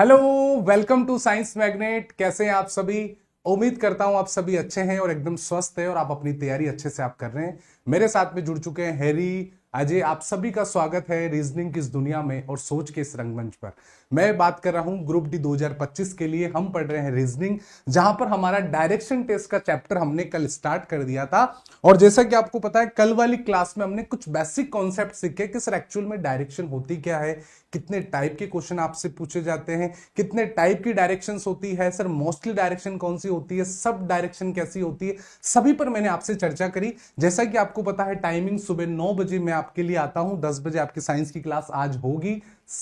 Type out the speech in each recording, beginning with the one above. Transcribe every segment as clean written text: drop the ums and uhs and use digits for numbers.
Hello, welcome to science magnet. कैसे हैं आप सभी? उम्मीद करता हूं आप सभी अच्छे हैं और एकदम स्वस्थ हैं और आप अपनी तैयारी अच्छे से आप कर रहे हैं। मेरे साथ में जुड़ चुके हैं हैरी, अजय। आप सभी का स्वागत है रीजनिंग की इस दुनिया में और सोच के इस रंगमंच पर। मैं बात कर रहा हूं ग्रुप डी 2025 के लिए। हम पढ़ रहे हैं रीजनिंग, जहां पर हमारा डायरेक्शन टेस्ट का चैप्टर हमने कल स्टार्ट कर दिया था। और जैसा कि आपको पता है, कल वाली क्लास में हमने कुछ बेसिक कॉन्सेप्ट सीखे कि सर एक्चुअल में डायरेक्शन होती क्या है, कितने टाइप के क्वेश्चन आपसे पूछे जाते हैं, कितने टाइप की डायरेक्शंस होती है, सर मोस्टली डायरेक्शन कौन सी होती है, सब डायरेक्शन कैसी होती है, सभी पर मैंने आपसे चर्चा करी। जैसा कि आपको पता है, टाइमिंग सुबह 9 बजे मैं आपके लिए आता हूं। 10 बजे आपकी साइंस की क्लास आज होगी।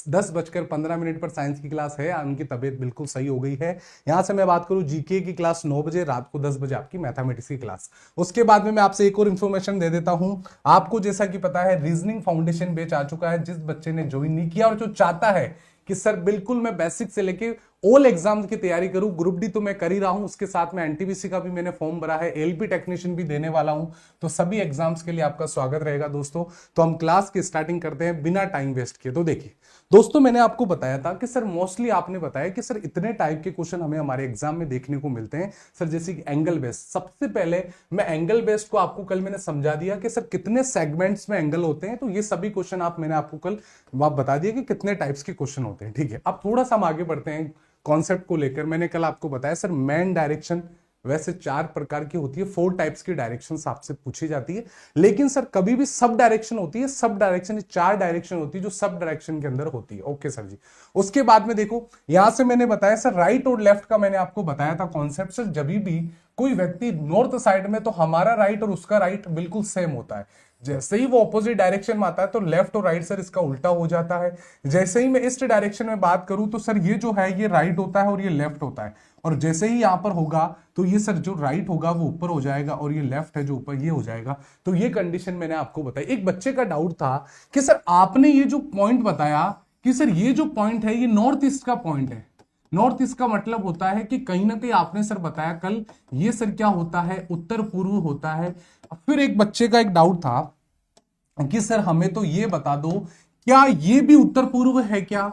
10:15 पर साइंस की क्लास है। उनकी तबीयत बिल्कुल सही हो गई है। यहां से मैं बात करूं, जीके की क्लास 9 बजे, रात को 10 बजे आपकी मैथमेटिक्स की क्लास। उसके बाद में मैं आपसे एक और इंफॉर्मेशन दे देता हूं आपको। जैसा कि पता है, रीजनिंग फाउंडेशन बैच आ चुका है। जिस बच्चे ने ज्वाइन नहीं किया और जो चाहता है कि सर बिल्कुल मैं बेसिक से लेके ऑल एग्जाम की तैयारी करूं, ग्रुप डी तो मैं कर ही रहा हूं, उसके साथ में एनटीपीसी का भी मैंने फॉर्म भरा है, एलपी टेक्नीशियन भी देने वाला हूं, तो सभी एग्जाम्स के लिए आपका स्वागत रहेगा दोस्तों। तो हम क्लास की स्टार्टिंग करते हैं बिना टाइम वेस्ट किए। तो देखिए दोस्तों, मैंने आपको बताया था कि सर मोस्टली आपने बताया कि सर इतने टाइप के क्वेश्चन हमें हमारे एग्जाम में देखने को मिलते हैं सर, जैसे कि एंगल बेस्ड। सबसे पहले मैं एंगल बेस्ड को आपको कल मैंने समझा दिया कि सर कितने सेगमेंट्स में एंगल होते हैं। तो ये सभी क्वेश्चन मैंने आपको कल आप बता दिया कि कितने टाइप्स के क्वेश्चन होते हैं। ठीक है, अब थोड़ा सा हम आगे बढ़ते हैं कॉन्सेप्ट को लेकर। मैंने कल आपको बताया सर मेन डायरेक्शन वैसे 4 प्रकार की होती है, 4 टाइप्स की डायरेक्शंस आपसे पूछी जाती है। लेकिन सर कभी भी सब डायरेक्शन होती है, सब डायरेक्शन 4 डायरेक्शन होती है जो सब डायरेक्शन के अंदर होती है। ओके सर जी। उसके बाद में देखो, यहां से मैंने बताया सर राइट और लेफ्ट का मैंने आपको बताया था कॉन्सेप्ट। सर जब भी कोई व्यक्ति नॉर्थ साइड में, तो हमारा राइट और उसका राइट बिल्कुल सेम होता है। जैसे ही वो ऑपोजिट डायरेक्शन में आता है तो लेफ्ट और राइट सर इसका उल्टा हो जाता है। जैसे ही मैं ईस्ट डायरेक्शन में बात करूं तो सर ये जो है ये राइट होता है और ये लेफ्ट होता है। और जैसे ही यहां पर होगा तो ये सर जो राइट होगा वो ऊपर हो जाएगा और ये लेफ्ट है जो ऊपर ये हो जाएगा। तो ये कंडीशन मैंने आपको बताई। एक बच्चे का डाउट था कि सर आपने ये जो पॉइंट बताया कि सर ये जो पॉइंट है ये नॉर्थ ईस्ट का पॉइंट है। नॉर्थ ईस्ट का मतलब होता है कि कहीं ना कहीं आपने सर बताया कल, ये सर क्या होता है, उत्तर पूर्व होता है। फिर एक बच्चे का एक डाउट था कि सर हमें तो ये बता दो, क्या ये भी उत्तर पूर्व है क्या?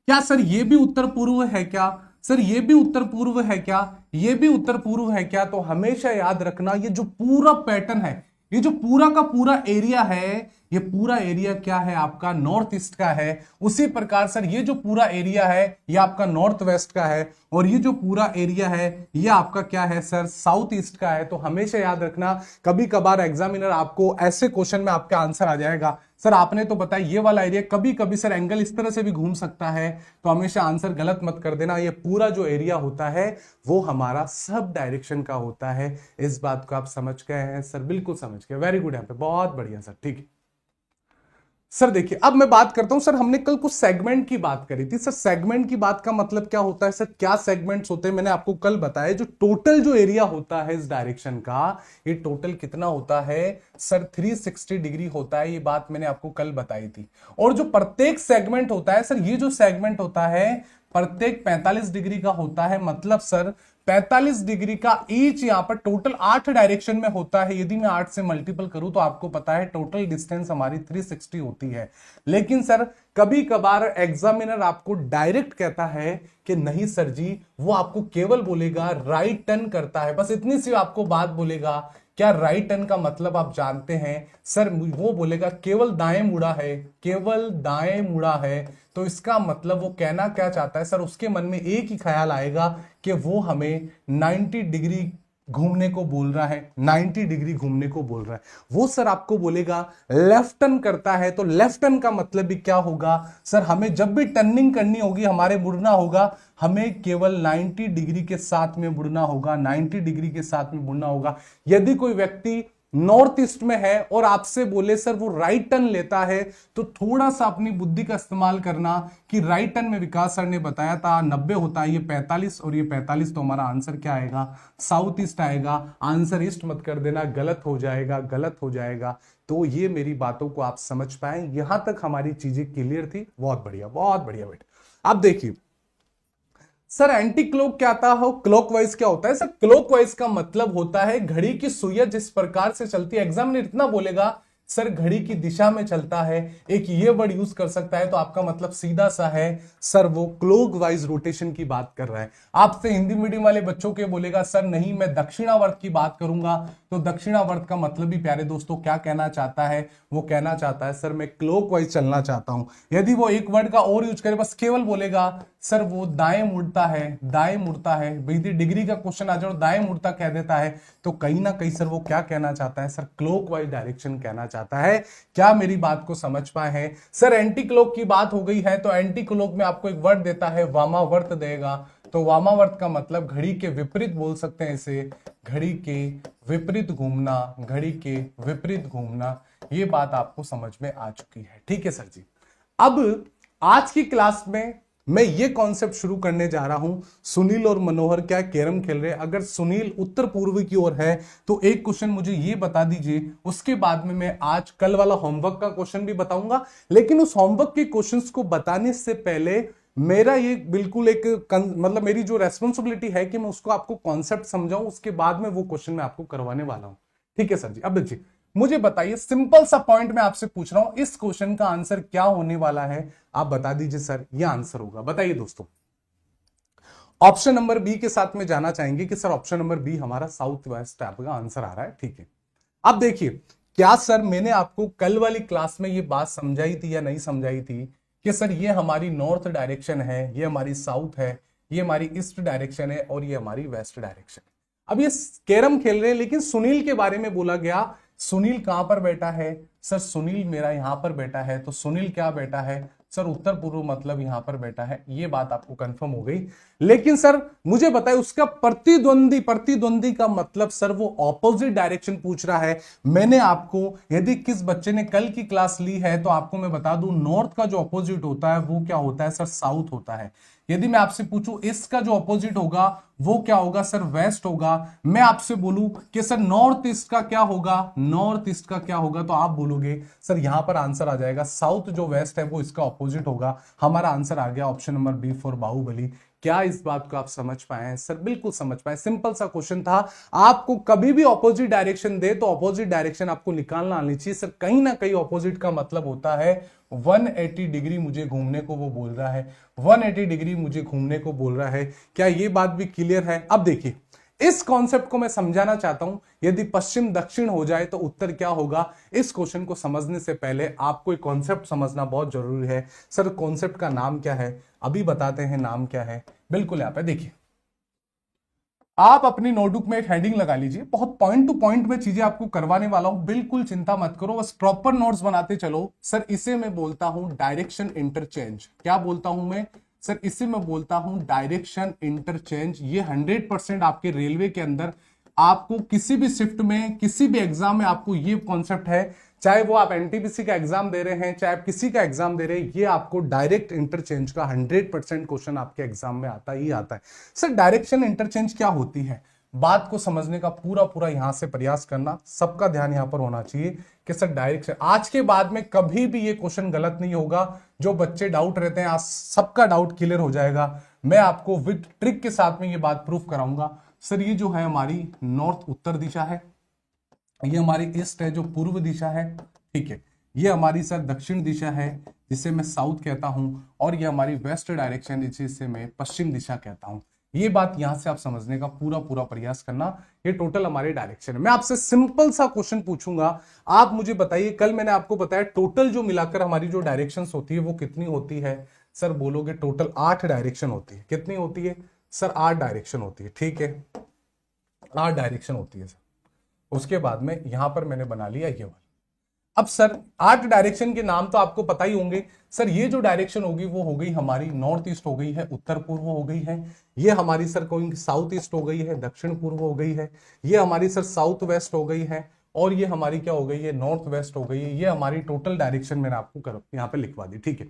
क्या सर ये भी उत्तर पूर्व है क्या? सर ये भी उत्तर पूर्व है क्या? ये भी उत्तर पूर्व है क्या? तो हमेशा याद रखना, ये जो पूरा पैटर्न है, ये जो पूरा का पूरा एरिया है, ये पूरा एरिया क्या है आपका, नॉर्थ ईस्ट का है। उसी प्रकार सर ये जो पूरा एरिया है ये आपका नॉर्थ वेस्ट का है, और ये जो पूरा एरिया है ये आपका क्या है सर, साउथ ईस्ट का है। तो हमेशा याद रखना, कभी कभार एग्जामिनर आपको ऐसे क्वेश्चन में आपका आंसर आ जाएगा, सर आपने तो बताया ये वाला एरिया, कभी कभी सर एंगल इस तरह से भी घूम सकता है। तो हमेशा आंसर गलत मत कर देना। ये पूरा जो एरिया होता है वो हमारा सब डायरेक्शन का होता है। इस बात को आप समझ गए हैं सर? बिल्कुल समझ गए, वेरी गुड, यहाँ पे बहुत बढ़िया सर। ठीक है सर, देखिए अब मैं बात करता हूं। सर हमने कल कुछ सेगमेंट की बात करी थी। सर सेगमेंट की बात का मतलब क्या होता है सर, क्या सेगमेंट्स होते हैं? मैंने आपको कल बताया जो टोटल जो एरिया होता है इस डायरेक्शन का, ये टोटल कितना होता है सर, 360 डिग्री होता है। ये बात मैंने आपको कल बताई थी। और जो प्रत्येक सेगमेंट होता है सर, ये जो सेगमेंट होता है प्रत्येक 45 डिग्री का होता है। मतलब सर 45 डिग्री का ईच यहां पर टोटल 8 डायरेक्शन में होता है। यदि मैं 8 से मल्टीपल करूं तो आपको पता है टोटल डिस्टेंस हमारी 360 होती है। लेकिन सर कभी कभार एग्जामिनर आपको डायरेक्ट कहता है कि नहीं सर जी, वो आपको केवल बोलेगा राइट टर्न करता है, बस इतनी सी आपको बात बोलेगा। क्या राइट टर्न का मतलब आप जानते हैं सर? वो बोलेगा केवल दाएं मुड़ा है, केवल दाएं मुड़ा है। तो इसका मतलब वो कहना क्या चाहता है सर, उसके मन में एक ही ख्याल आएगा कि वो हमें 90 डिग्री घूमने को बोल रहा है, 90 डिग्री घूमने को बोल रहा है। वो सर आपको बोलेगा लेफ्ट टर्न करता है। तो लेफ्ट टर्न का मतलब भी क्या होगा सर, हमें जब भी टर्निंग करनी होगी, हमारे मुड़ना होगा, हमें केवल 90 डिग्री के साथ में मुड़ना होगा, 90 डिग्री के साथ में मुड़ना होगा। यदि कोई व्यक्ति नॉर्थ ईस्ट में है और आपसे बोले सर वो राइट टर्न लेता है, तो थोड़ा सा अपनी बुद्धि का इस्तेमाल करना कि राइट टर्न में विकास सर ने बताया था 90 होता है, ये 45 और ये 45, तो हमारा आंसर क्या आएगा, साउथ ईस्ट आएगा। आंसर ईस्ट मत कर देना, गलत हो जाएगा, गलत हो जाएगा। तो ये मेरी बातों को आप समझ पाए, यहां तक हमारी चीजें क्लियर थी। बहुत बढ़िया, बहुत बढ़िया बेटा। अब देखिए सर एंटी क्लॉक क्या आता है, क्लॉकवाइज क्या होता है? सर क्लॉकवाइज का मतलब होता है घड़ी की सुइयां जिस प्रकार से चलती है। एग्जामिनर इतना बोलेगा सर घड़ी की दिशा में चलता है, एक ये वर्ड यूज कर सकता है, तो आपका मतलब सीधा सा है सर वो क्लॉकवाइज रोटेशन की बात कर रहा है। आपसे हिंदी मीडियम वाले बच्चों के बोलेगा सर नहीं मैं दक्षिणावर्त की बात करूंगा, तो दक्षिणावर्त का मतलब भी प्यारे दोस्तों क्या कहना चाहता है, वो कहना चाहता है सर मैं क्लॉकवाइज चलना चाहता हूं। यदि वो एक वर्ड का और यूज करे, बस केवल बोलेगा सर वो दाएं मुड़ता है, दाएं मुड़ता है, यदि डिग्री का क्वेश्चन आ जाए और दाएं मुड़ता कह देता है, तो कहीं ना कहीं सर वो क्या कहना चाहता है, सर क्लॉकवाइज डायरेक्शन कहना चाहता है। क्या मेरी बात को समझ पाए हैं? सर एंटी क्लॉक की बात हो गई है, तो एंटी क्लॉक में आपको एक वर्ड देता है वामावर्त देगा, तो वामावर्त का मतलब घड़ी के विपरीत बोल सकते हैं इसे, घड़ी के विपरीत घूमना, घड़ी के विपरीत घूमना। ये बात आपको समझ में आ चुकी है, ठीक है सर जी। अब आज की क्लास में मैं ये कॉन्सेप्ट शुरू करने जा रहा हूं, सुनील और मनोहर क्या कैरम खेल रहे हैं। अगर सुनील उत्तर पूर्व की ओर है तो एक क्वेश्चन मुझे ये बता दीजिए, उसके बाद में मैं आज कल वाला होमवर्क का क्वेश्चन भी बताऊंगा। लेकिन उस होमवर्क के क्वेश्चंस को बताने से पहले मेरा ये बिल्कुल एक मतलब मेरी जो रेस्पॉन्सिबिलिटी है कि मैं उसको आपको कॉन्सेप्ट समझाऊं, उसके बाद में वो क्वेश्चन मैं आपको करवाने वाला हूं, ठीक है सर जी। अब देखिए मुझे बताइए, सिंपल सा पॉइंट मैं आपसे पूछ रहा हूं, इस क्वेश्चन का आंसर क्या होने वाला है, आप बता दीजिए सर। यह आंसर होगा, बताइए दोस्तों। ऑप्शन नंबर बी के साथ में जाना चाहेंगे कि सर ऑप्शन नंबर बी हमारा साउथ वेस्ट टाइप का आंसर आ रहा है, ठीक है। अब देखिए क्या सर मैंने आपको कल वाली क्लास में ये बात समझाई थी या नहीं समझाई थी कि सर ये हमारी नॉर्थ डायरेक्शन है, ये हमारी साउथ है, ये हमारी ईस्ट डायरेक्शन है और ये हमारी वेस्ट डायरेक्शन है। अब ये कैरम खेल रहे हैं, लेकिन सुनील के बारे में बोला गया, सुनील कहां पर बैठा है, सर सुनील मेरा यहां पर बैठा है, तो सुनील क्या बैठा है, सर उत्तर पूर्व मतलब यहां पर बैठा है। ये बात आपको कंफर्म हो गई। लेकिन सर मुझे बताए उसका प्रतिद्वंदी, प्रतिद्वंदी का मतलब सर वो ऑपोजिट डायरेक्शन पूछ रहा है। मैंने आपको, यदि किस बच्चे ने कल की क्लास ली है तो आपको मैं बता दूं, नॉर्थ का जो ऑपोजिट होता है वो क्या होता है सर, साउथ होता है। यदि मैं आपसे पूछूं ईस्ट का जो ऑपोजिट होगा वो क्या होगा सर, वेस्ट होगा। मैं आपसे बोलूं कि सर नॉर्थ ईस्ट का क्या होगा, नॉर्थ ईस्ट का क्या होगा, तो आप बोलोगे सर यहां पर आंसर आ जाएगा साउथ जो वेस्ट है वो इसका ऑपोजिट होगा। हमारा आंसर आ गया option number B for Baahubali. क्या इस बात को आप समझ पाए हैं सर? बिल्कुल समझ पाए, सिंपल सा क्वेश्चन था। आपको कभी भी ऑपोजिट डायरेक्शन दे तो ऑपोजिट डायरेक्शन आपको निकालना आनी चाहिए सर। कहीं ना कहीं ऑपोजिट का मतलब होता है 180 डिग्री मुझे घूमने को वो बोल रहा है, 180 डिग्री मुझे घूमने को बोल रहा है। क्या ये बात भी क्लियर है? अब देखिए इस कॉन्सेप्ट को मैं समझाना चाहता हूं, यदि पश्चिम दक्षिण हो जाए तो उत्तर क्या होगा। इस क्वेश्चन को समझने से पहले आपको एक कॉन्सेप्ट समझना बहुत जरूरी है। सर कॉन्सेप्ट का नाम क्या है, अभी बताते हैं नाम क्या है। बिल्कुल यहां पे देखिए, आप अपनी नोटबुक में एक हेडिंग लगा लीजिए, बहुत पॉइंट टू पॉइंट में चीजें आपको करवाने वाला हूं, बिल्कुल चिंता मत करो, बस प्रॉपर नोट्स बनाते चलो। सर इसे मैं बोलता हूं डायरेक्शन इंटरचेंज। क्या बोलता हूं मैं सर? इसे मैं बोलता हूं डायरेक्शन इंटरचेंज। ये 100% आपके रेलवे के अंदर आपको किसी भी शिफ्ट में, किसी भी एग्जाम में आपको ये कॉन्सेप्ट है, चाहे वो आप एनटीपीसी का एग्जाम दे रहे हैं, चाहे आप किसी का एग्जाम दे रहे हैं, ये आपको डायरेक्ट इंटरचेंज का 100% क्वेश्चन आपके एग्जाम में आता ही आता है। सर डायरेक्शन इंटरचेंज क्या होती है, बात को समझने का पूरा पूरा यहां से प्रयास करना, सबका ध्यान यहां पर होना चाहिए कि सर डायरेक्शन, आज के बाद में कभी भी ये क्वेश्चन गलत नहीं होगा। जो बच्चे डाउट रहते हैं आज सबका डाउट क्लियर हो जाएगा। मैं आपको विद ट्रिक के साथ में ये बात प्रूफ कराऊंगा। सर ये जो है हमारी नॉर्थ उत्तर दिशा है, ये हमारी ईस्ट है जो पूर्व दिशा है, ठीक है। ये हमारी सर दक्षिण दिशा है जिसे मैं साउथ कहता हूं, और ये हमारी वेस्ट डायरेक्शन जिसे मैं पश्चिम दिशा कहता हूं। ये बात यहां से आप समझने का पूरा पूरा प्रयास करना। ये टोटल हमारे डायरेक्शन है। मैं आपसे सिंपल सा क्वेश्चन पूछूंगा, आप मुझे बताइए, कल मैंने आपको बताया टोटल जो मिलाकर हमारी जो डायरेक्शंस होती है वो कितनी होती है। सर बोलोगे टोटल 8 डायरेक्शन होती है। कितनी होती है सर? 8 डायरेक्शन होती है, ठीक है, 8 डायरेक्शन होती है सर। उसके बाद में यहां पर मैंने बना लिया ये वाला। अब सर 8 डायरेक्शन के नाम तो आपको पता ही होंगे। सर ये जो डायरेक्शन होगी वो हो गई हमारी नॉर्थ ईस्ट हो गई है, उत्तर पूर्व हो गई है। ये हमारी सर कोई साउथ ईस्ट हो गई है, दक्षिण पूर्व हो गई है। ये हमारी सर साउथ वेस्ट हो गई है, और ये हमारी क्या हो गई है, नॉर्थ वेस्ट हो गई है। ये हमारी टोटल डायरेक्शन मैंने आपको यहाँ पे लिखवा दी, ठीक है।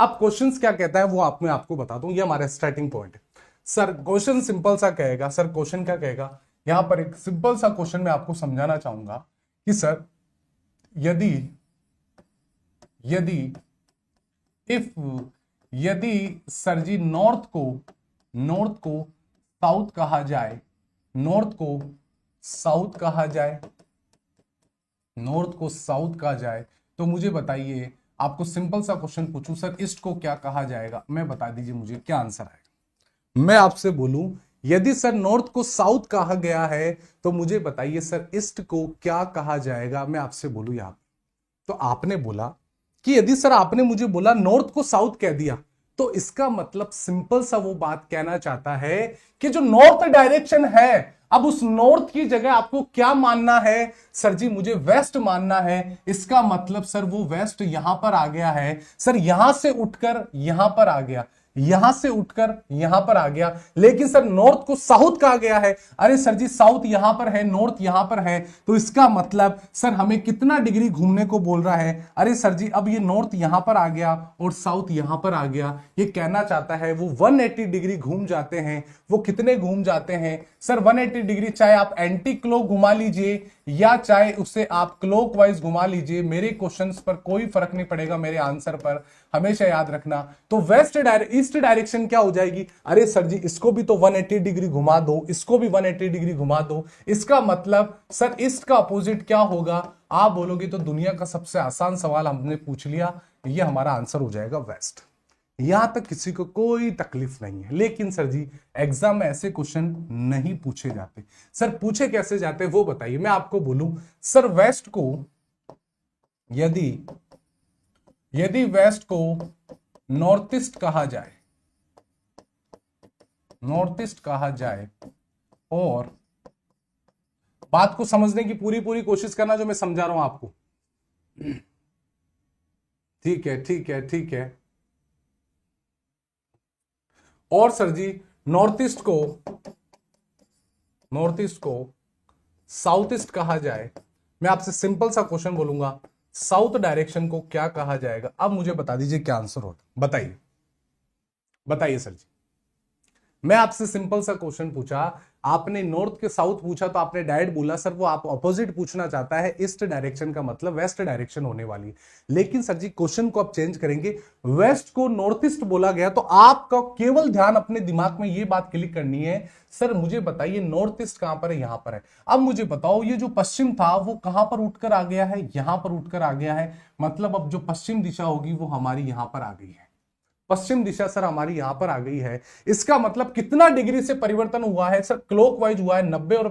अब क्वेश्चन क्या कहता है वो मैं आपको बता दूं, ये हमारा स्टार्टिंग पॉइंट है। सर क्वेश्चन सिंपल सा कहेगा, सर क्वेश्चन क्या कहेगा, यहां पर एक सिंपल सा क्वेश्चन मैं आपको समझाना चाहूंगा कि सर यदि यदि इफ यदि सर जी नॉर्थ को साउथ कहा जाए, नॉर्थ को साउथ कहा जाए, नॉर्थ को साउथ कहा जाए तो मुझे बताइए, आपको सिंपल सा क्वेश्चन पूछूं सर ईस्ट को क्या कहा जाएगा, मैं बता दीजिए मुझे क्या आंसर आएगा। मैं आपसे बोलूं यदि सर नॉर्थ को साउथ कहा गया है तो मुझे बताइए सर ईस्ट को क्या कहा जाएगा। मैं आपसे बोलूं यहां तो आपने बोला कि यदि सर आपने मुझे बोला नॉर्थ को साउथ कह दिया तो इसका मतलब सिंपल सा वो बात कहना चाहता है कि जो नॉर्थ डायरेक्शन है, अब उस नॉर्थ की जगह आपको क्या मानना है सर जी, मुझे वेस्ट मानना है। इसका मतलब सर वो वेस्ट यहां पर आ गया है सर, यहां से उठकर यहां पर आ गया, यहां से उठकर यहां पर आ गया। लेकिन सर नॉर्थ को साउथ कहा गया है, अरे सर जी साउथ यहां पर है, नॉर्थ यहां पर है, तो इसका मतलब सर हमें कितना डिग्री घूमने को बोल रहा है। अरे सर जी अब ये नॉर्थ यहां पर आ गया और साउथ यहां पर आ गया, ये कहना चाहता है वो 180 डिग्री घूम जाते हैं। वो कितने घूम जाते हैं सर 180 डिग्री, चाहे आप एंटी क्लॉक घुमा लीजिए या चाहे उसे आप क्लॉकवाइज घुमा लीजिए, मेरे क्वेश्चंस पर कोई फर्क नहीं पड़ेगा, मेरे आंसर पर हमेशा याद रखना। तो ईस्ट डायरेक्शन क्या हो जाएगी, अरे सर जी इसको भी तो 180 डिग्री घुमा दो, इसको भी 180 डिग्री घुमा दो। इसका मतलब सर ईस्ट का अपोजिट क्या होगा, आप बोलोगे तो दुनिया का सबसे आसान सवाल हमने पूछ लिया, ये हमारा आंसर हो जाएगा वेस्ट। यहां तक किसी को कोई तकलीफ नहीं है। लेकिन सर जी एग्जाम में ऐसे क्वेश्चन नहीं पूछे जाते। सर पूछे कैसे जाते वो बताइए। मैं आपको बोलूं सर वेस्ट को यदि वेस्ट को नॉर्थ ईस्ट कहा जाए, नॉर्थ ईस्ट कहा जाए, और बात को समझने की पूरी कोशिश करना जो मैं समझा रहा हूं आपको। ठीक है ठीक है ठीक है। और सर जी नॉर्थ ईस्ट को साउथ ईस्ट कहा जाए, मैं आपसे सिंपल सा क्वेश्चन बोलूंगा, साउथ डायरेक्शन को क्या कहा जाएगा। अब मुझे बता दीजिए क्या आंसर होगा, बताइए बताइए सर जी। मैं आपसे सिंपल सा क्वेश्चन पूछा, आपने नॉर्थ के साउथ पूछा तो आपने डायरेक्ट बोला सर वो आप अपोजिट पूछना चाहता है, ईस्ट डायरेक्शन का मतलब वेस्ट डायरेक्शन होने वाली। लेकिन सर जी क्वेश्चन को आप चेंज करेंगे, वेस्ट को नॉर्थ ईस्ट बोला गया, तो आपका केवल ध्यान अपने दिमाग में ये बात क्लिक करनी है, सर मुझे बताइए नॉर्थ ईस्ट कहां पर है, यहां पर है। अब मुझे बताओ ये जो पश्चिम था वो कहां पर उठकर आ गया है, यहां पर उठकर आ गया है। मतलब अब जो पश्चिम दिशा होगी वो हमारी यहां पर आ गई है, पश्चिम दिशा सर हमारी यहां पर आ गई है। इसका मतलब कितना डिग्री से परिवर्तन हुआ है सर, क्लॉकवाइज हुआ है 90 और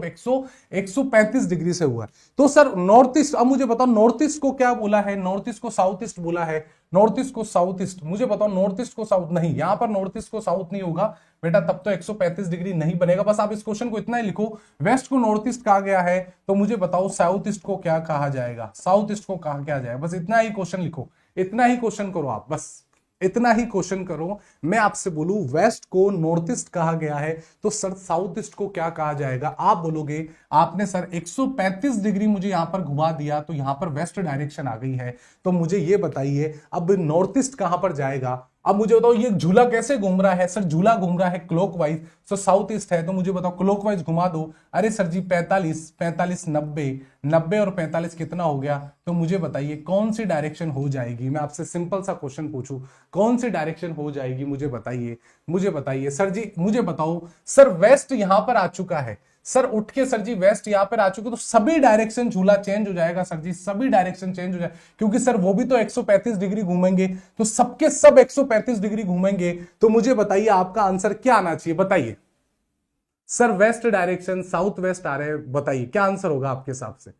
135 डिग्री से हुआ है। तो सर नॉर्थ ईस्ट, अब मुझे बताओ नॉर्थ ईस्ट को क्या बोला है, नॉर्थ ईस्ट को साउथ ईस्ट बोला है, नॉर्थ ईस्ट को साउथ ईस्ट, मुझे बताओ नॉर्थ ईस्ट को साउथ नहीं, यहां पर नॉर्थ ईस्ट को साउथ नहीं होगा बेटा, तब तो 135 डिग्री नहीं बनेगा। बस आप इस क्वेश्चन को इतना ही लिखो, वेस्ट को नॉर्थ ईस्ट कहा गया है तो मुझे बताओ साउथ ईस्ट को क्या कहा जाएगा, साउथ ईस्ट को कहा क्या जाएगा। बस इतना ही क्वेश्चन लिखो, इतना ही क्वेश्चन करो आप, बस इतना ही क्वेश्चन करो। मैं आपसे बोलूं वेस्ट को नॉर्थ ईस्ट कहा गया है तो सर साउथ ईस्ट को क्या कहा जाएगा। आप बोलोगे आपने सर 135 डिग्री मुझे यहां पर घुमा दिया तो यहां पर वेस्ट डायरेक्शन आ गई है, तो मुझे ये बताइए अब नॉर्थ ईस्ट कहां पर जाएगा। अब मुझे बताओ ये झूला कैसे घूम रहा है, सर झूला घूम रहा है क्लॉकवाइज, सो साउथ ईस्ट है तो मुझे बताओ क्लॉकवाइज घुमा दो। अरे सर जी 45 45 90 90 और 45 कितना हो गया, तो मुझे बताइए कौन सी डायरेक्शन हो जाएगी। मैं आपसे सिंपल सा क्वेश्चन पूछूं, कौन सी डायरेक्शन हो जाएगी मुझे बताइए, मुझे बताइए सर जी, मुझे बताओ सर वेस्ट यहां पर आ चुका है, सर उठ के सर जी वेस्ट यहां पर आ चुके तो सभी डायरेक्शन झूला चेंज हो जाएगा सर जी, सभी डायरेक्शन चेंज हो जाएगा, क्योंकि सर वो भी तो 135 डिग्री घूमेंगे, तो सबके सब 135 डिग्री घूमेंगे। तो मुझे बताइए आपका आंसर क्या आना चाहिए, बताइए sir west direction south west आ रहे हैं, बताइए क्या आंसर होगा आपके हिसाब से।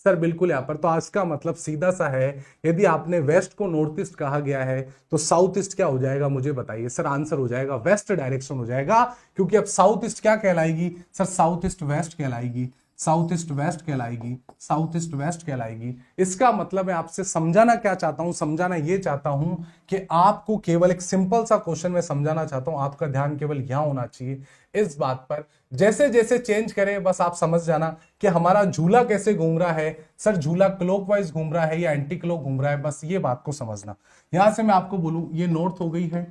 सर बिल्कुल यहां पर, तो आज का मतलब सीधा सा है, यदि आपने वेस्ट को नॉर्थ ईस्ट कहा गया है तो साउथ ईस्ट क्या हो जाएगा मुझे बताइए। सर आंसर हो जाएगा वेस्ट डायरेक्शन हो जाएगा, क्योंकि अब साउथ ईस्ट क्या कहलाएगी सर, साउथ ईस्ट वेस्ट कहलाएगी, साउथ ईस्ट वेस्ट कहलाएगी, साउथ ईस्ट वेस्ट कहलाएगी। इसका मतलब मैं आपसे समझाना क्या चाहता हूं, समझाना ये चाहता हूं कि आपको केवल एक सिंपल सा क्वेश्चन में समझाना चाहता हूं, आपका ध्यान केवल यहां होना चाहिए इस बात पर। जैसे जैसे चेंज करें बस आप समझ जाना कि हमारा झूला कैसे घूम रहा है, सर झूला क्लॉकवाइज घूम रहा है या एंटी क्लॉक घूम रहा है, बस ये बात को समझना। यहां से मैं आपको बोलूं ये नॉर्थ हो गई है,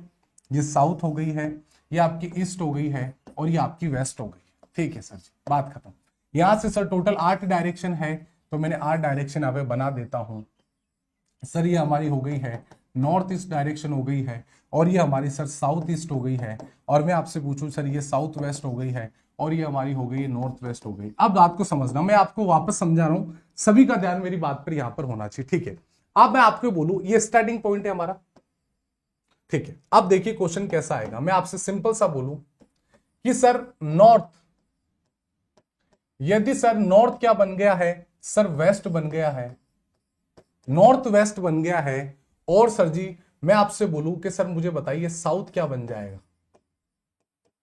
ये साउथ हो गई है, ये आपकी ईस्ट हो गई है और ये आपकी वेस्ट हो गई, ठीक है सर जी, बात खत्म। यहां से सर टोटल 8 डायरेक्शन है तो मैंने 8 डायरेक्शन यहां पे बना देता हूं। सर ये हमारी हो गई है नॉर्थ ईस्ट डायरेक्शन हो गई है, और ये हमारी सर साउथ ईस्ट हो गई है, और मैं आपसे पूछूं सर ये साउथ वेस्ट हो गई है, और ये हमारी हो गई नॉर्थ वेस्ट हो गई। अब बात को समझना, मैं आपको वापस समझा रहा हूं, सभी का ध्यान मेरी बात पर यहां पर होना चाहिए, ठीक है। अब मैं आपको बोलूं ये स्टार्टिंग पॉइंट है हमारा, ठीक है। अब देखिए क्वेश्चन कैसा आएगा, मैं आपसे सिंपल सा बोलूं कि सर नॉर्थ, यदि सर नॉर्थ क्या बन गया है, सर वेस्ट बन गया है, नॉर्थ वेस्ट बन गया है, और सर जी मैं आपसे बोलूं कि सर मुझे बताइए साउथ क्या बन जाएगा,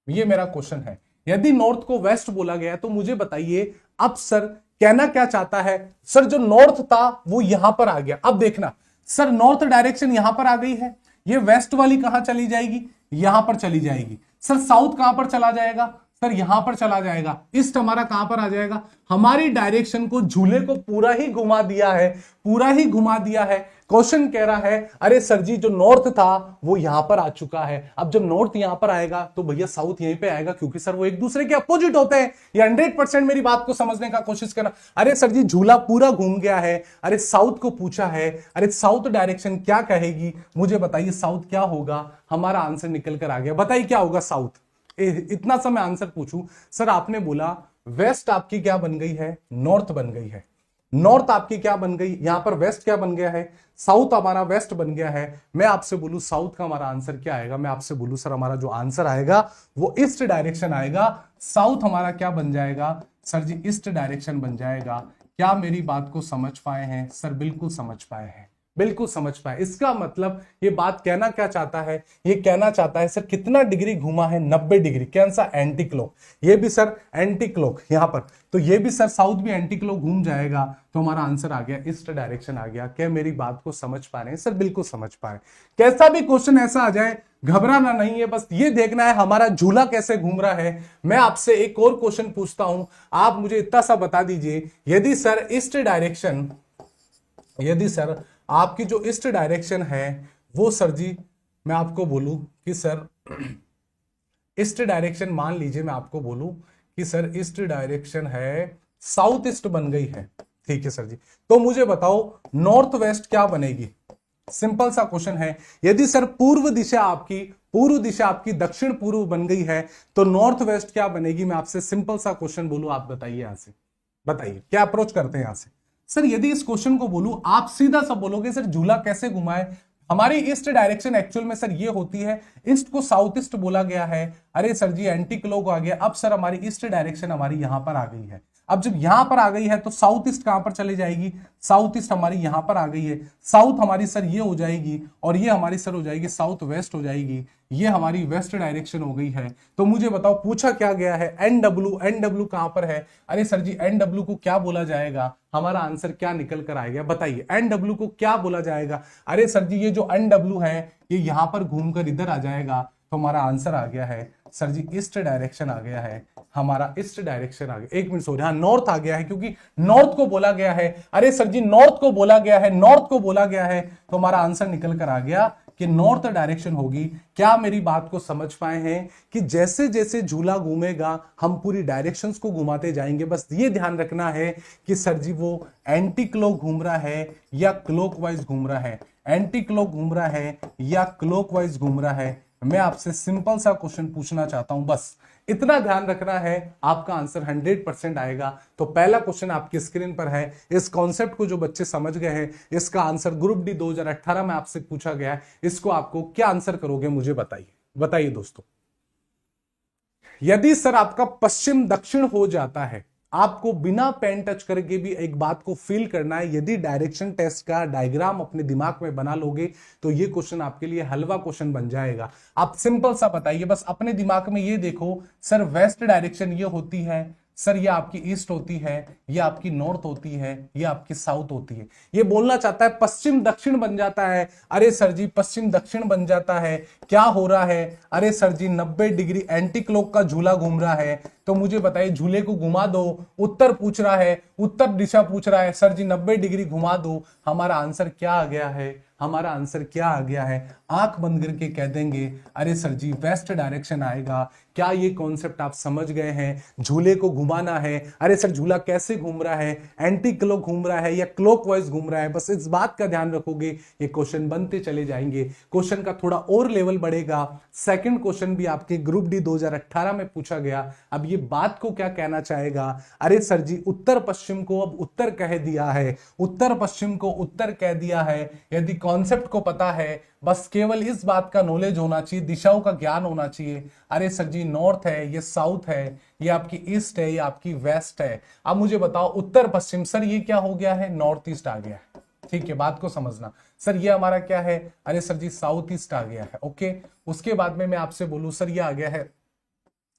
ये मेरा क्वेश्चन है। यदि नॉर्थ को वेस्ट बोला गया तो मुझे बताइए अब सर कहना क्या चाहता है, सर जो नॉर्थ था वो यहां पर आ गया। अब देखना सर नॉर्थ डायरेक्शन यहां पर आ गई है, ये वेस्ट वाली कहां चली जाएगी, यहां पर चली जाएगी। सर साउथ कहां पर चला जाएगा, सर यहां पर चला जाएगा। ईस्ट हमारा कहां पर आ जाएगा, हमारी डायरेक्शन को, झूले को पूरा ही घुमा दिया है, पूरा ही घुमा दिया है। क्वेश्चन कह रहा है अरे सर जी जो नॉर्थ था वो यहां पर आ चुका है, अब जब नॉर्थ यहां पर आएगा तो भैया साउथ यहीं पे आएगा, क्योंकि सर वो एक दूसरे के अपोजिट होते हैं। ये 100% मेरी बात को समझने का कोशिश करना। अरे सर जी झूला पूरा घूम गया है, अरे साउथ को पूछा है, अरे साउथ डायरेक्शन क्या कहेगी, मुझे बताइए साउथ क्या होगा, हमारा आंसर निकल कर आ गया। बताइए क्या होगा साउथ, इतना सा मैं आंसर पूछूं, सर आपने बोला वेस्ट आपकी क्या बन गई है, नॉर्थ बन गई है, नॉर्थ आपकी क्या बन गई, यहां पर वेस्ट क्या बन गया है, साउथ हमारा वेस्ट बन गया है। मैं आपसे बोलूं साउथ का हमारा आंसर क्या आएगा, मैं आपसे बोलूं सर हमारा जो आंसर आएगा वो ईस्ट डायरेक्शन आएगा। साउथ हमारा क्या बन जाएगा, सर जी ईस्ट डायरेक्शन बन जाएगा। क्या मेरी बात को समझ पाए हैं सर, बिल्कुल समझ पाए हैं, बिल्कुल समझ पाए। इसका मतलब ये बात कहना क्या चाहता है, ये कहना चाहता है सर कितना डिग्री घुमा है, 90 डिग्री, कौन सा एंटी क्लॉक, ये भी सर एंटी क्लॉक यहां पर, तो ये भी सर साउथ भी एंटी क्लॉक घूम जाएगा, तो हमारा आंसर आ गया ईस्ट डायरेक्शन आ गया। क्या मेरी बात को समझ पा रहे हैं सर, बिल्कुल समझ पा रहे हैं। कैसा भी क्वेश्चन ऐसा आ जाए घबराना नहीं है, बस ये देखना है हमारा झूला कैसे घूम रहा है। मैं आपसे एक और क्वेश्चन पूछता हूं, आप मुझे इतना सा बता दीजिए, यदि सर ईस्ट डायरेक्शन, यदि सर आपकी जो ईस्ट डायरेक्शन है वो सर जी मैं आपको बोलूं कि सर ईस्ट डायरेक्शन, मान लीजिए मैं आपको बोलूं कि सर ईस्ट डायरेक्शन है साउथ ईस्ट बन गई है, ठीक है सर जी, तो मुझे बताओ नॉर्थ वेस्ट क्या बनेगी। सिंपल सा क्वेश्चन है, यदि सर पूर्व दिशा आपकी दक्षिण पूर्व बन गई है तो नॉर्थ वेस्ट क्या बनेगी। मैं आपसे सिंपल सा क्वेश्चन बोलूं, आप बताइए यहां से, बताइए क्या अप्रोच करते हैं यहां से। सर यदि इस क्वेश्चन को बोलूं, आप सीधा सा बोलोगे सर झूला कैसे घुमाए, हमारी ईस्ट डायरेक्शन एक्चुअल में सर ये होती है, ईस्ट को साउथ ईस्ट बोला गया है, अरे सर जी एंटी क्लॉक आ गया। अब सर हमारी ईस्ट डायरेक्शन हमारी यहां पर आ गई है, अब जब यहां पर आ गई है तो साउथ ईस्ट कहां पर चली जाएगी, साउथ ईस्ट हमारी यहां पर आ गई है, साउथ हमारी सर ये हो जाएगी, और ये हमारी सर हो जाएगी साउथ वेस्ट हो जाएगी, ये हमारी वेस्ट डायरेक्शन हो गई है। तो मुझे बताओ पूछा क्या गया है, एनडब्ल्यू, एनडब्ल्यू कहां पर है, अरे सर जी एनडब्ल्यू को क्या बोला जाएगा, हमारा आंसर क्या निकल कर आएगा, बताइए एनडब्ल्यू को क्या बोला जाएगा। अरे सर जी ये जो एनडब्ल्यू है ये यहां पर घूमकर इधर आ जाएगा, तो हमारा आंसर आ गया है सर जी ईस्ट डायरेक्शन आ गया है, हमारा ईस्ट डायरेक्शन आ गया। एक मिनट सॉरी, हाँ नॉर्थ आ गया है, क्योंकि नॉर्थ को बोला गया है, अरे सर जी नॉर्थ को बोला गया है, नॉर्थ को बोला गया है, तो हमारा आंसर निकल कर आ गया कि नॉर्थ डायरेक्शन होगी। क्या मेरी बात को समझ पाए हैं कि जैसे जैसे झूला घूमेगा हम पूरी डायरेक्शंस को घुमाते जाएंगे। बस ये ध्यान रखना है कि सर जी वो एंटी क्लॉक घूम रहा है या क्लॉकवाइज घूम रहा है, एंटी क्लॉक घूम रहा है या क्लॉकवाइज घूम रहा है। मैं आपसे सिंपल सा क्वेश्चन पूछना चाहता हूं, बस इतना ध्यान रखना है, आपका आंसर 100% आएगा। तो पहला क्वेश्चन आपकी स्क्रीन पर है, इस कॉन्सेप्ट को जो बच्चे समझ गए हैं, इसका आंसर ग्रुप डी 2018 में आपसे पूछा गया है, इसको आपको क्या आंसर करोगे मुझे बताइए, बताइए दोस्तों। यदि सर आपका पश्चिम दक्षिण हो जाता है, आपको बिना पेन टच करके भी एक बात को फील करना है। यदि डायरेक्शन टेस्ट का डायग्राम अपने दिमाग में बना लोगे तो ये क्वेश्चन आपके लिए हलवा क्वेश्चन बन जाएगा। आप सिंपल सा बताइए, बस अपने दिमाग में ये देखो, सर वेस्ट डायरेक्शन ये होती है, सर ये आपकी ईस्ट होती है, ये आपकी नॉर्थ होती है, ये आपकी साउथ होती है। ये बोलना चाहता है पश्चिम दक्षिण बन जाता है। अरे सर जी पश्चिम दक्षिण बन जाता है, क्या हो रहा है, अरे सर जी 90 डिग्री एंटी क्लॉक का झूला घूम रहा है। तो मुझे बताइए झूले को घुमा दो, उत्तर पूछ रहा है, उत्तर दिशा पूछ रहा है, सर जी 90 डिग्री घुमा दो। हमारा आंसर क्या आ गया है, हमारा आंसर क्या आ गया है? आंख बंद करके कह देंगे अरे सर जी वेस्ट डायरेक्शन आएगा। क्या ये कॉन्सेप्ट आप समझ गए हैं? झूले को घुमाना है, अरे सर झूला कैसे घूम रहा है, एंटी क्लॉक घूम रहा है या क्लॉकवाइज घूम रहा है, बस इस बात का ध्यान रखोगे, ये क्वेश्चन बनते चले जाएंगे। क्वेश्चन का थोड़ा और लेवल बढ़ेगा। सेकंड क्वेश्चन भी आपके ग्रुप डी 2018 में पूछा गया। अब ये बात को क्या कहना चाहेगा? अरे सर जी उत्तर पश्चिम को अब उत्तर कह दिया है, उत्तर पश्चिम को उत्तर कह दिया है। यदि कॉन्सेप्ट को पता है, बस केवल इस बात का नॉलेज होना चाहिए, दिशाओं का ज्ञान होना चाहिए। अरे सर जी नॉर्थ है, ये साउथ है, ये आपकी ईस्ट है, ये आपकी वेस्ट है। अब मुझे बताओ उत्तर पश्चिम, सर ये क्या हो गया है? नॉर्थ ईस्ट आ गया है। ठीक है, बात को समझना। सर ये हमारा क्या है? अरे सर जी साउथ ईस्ट आ गया है। ओके, उसके बाद में मैं आपसे बोलूं सर ये आ गया है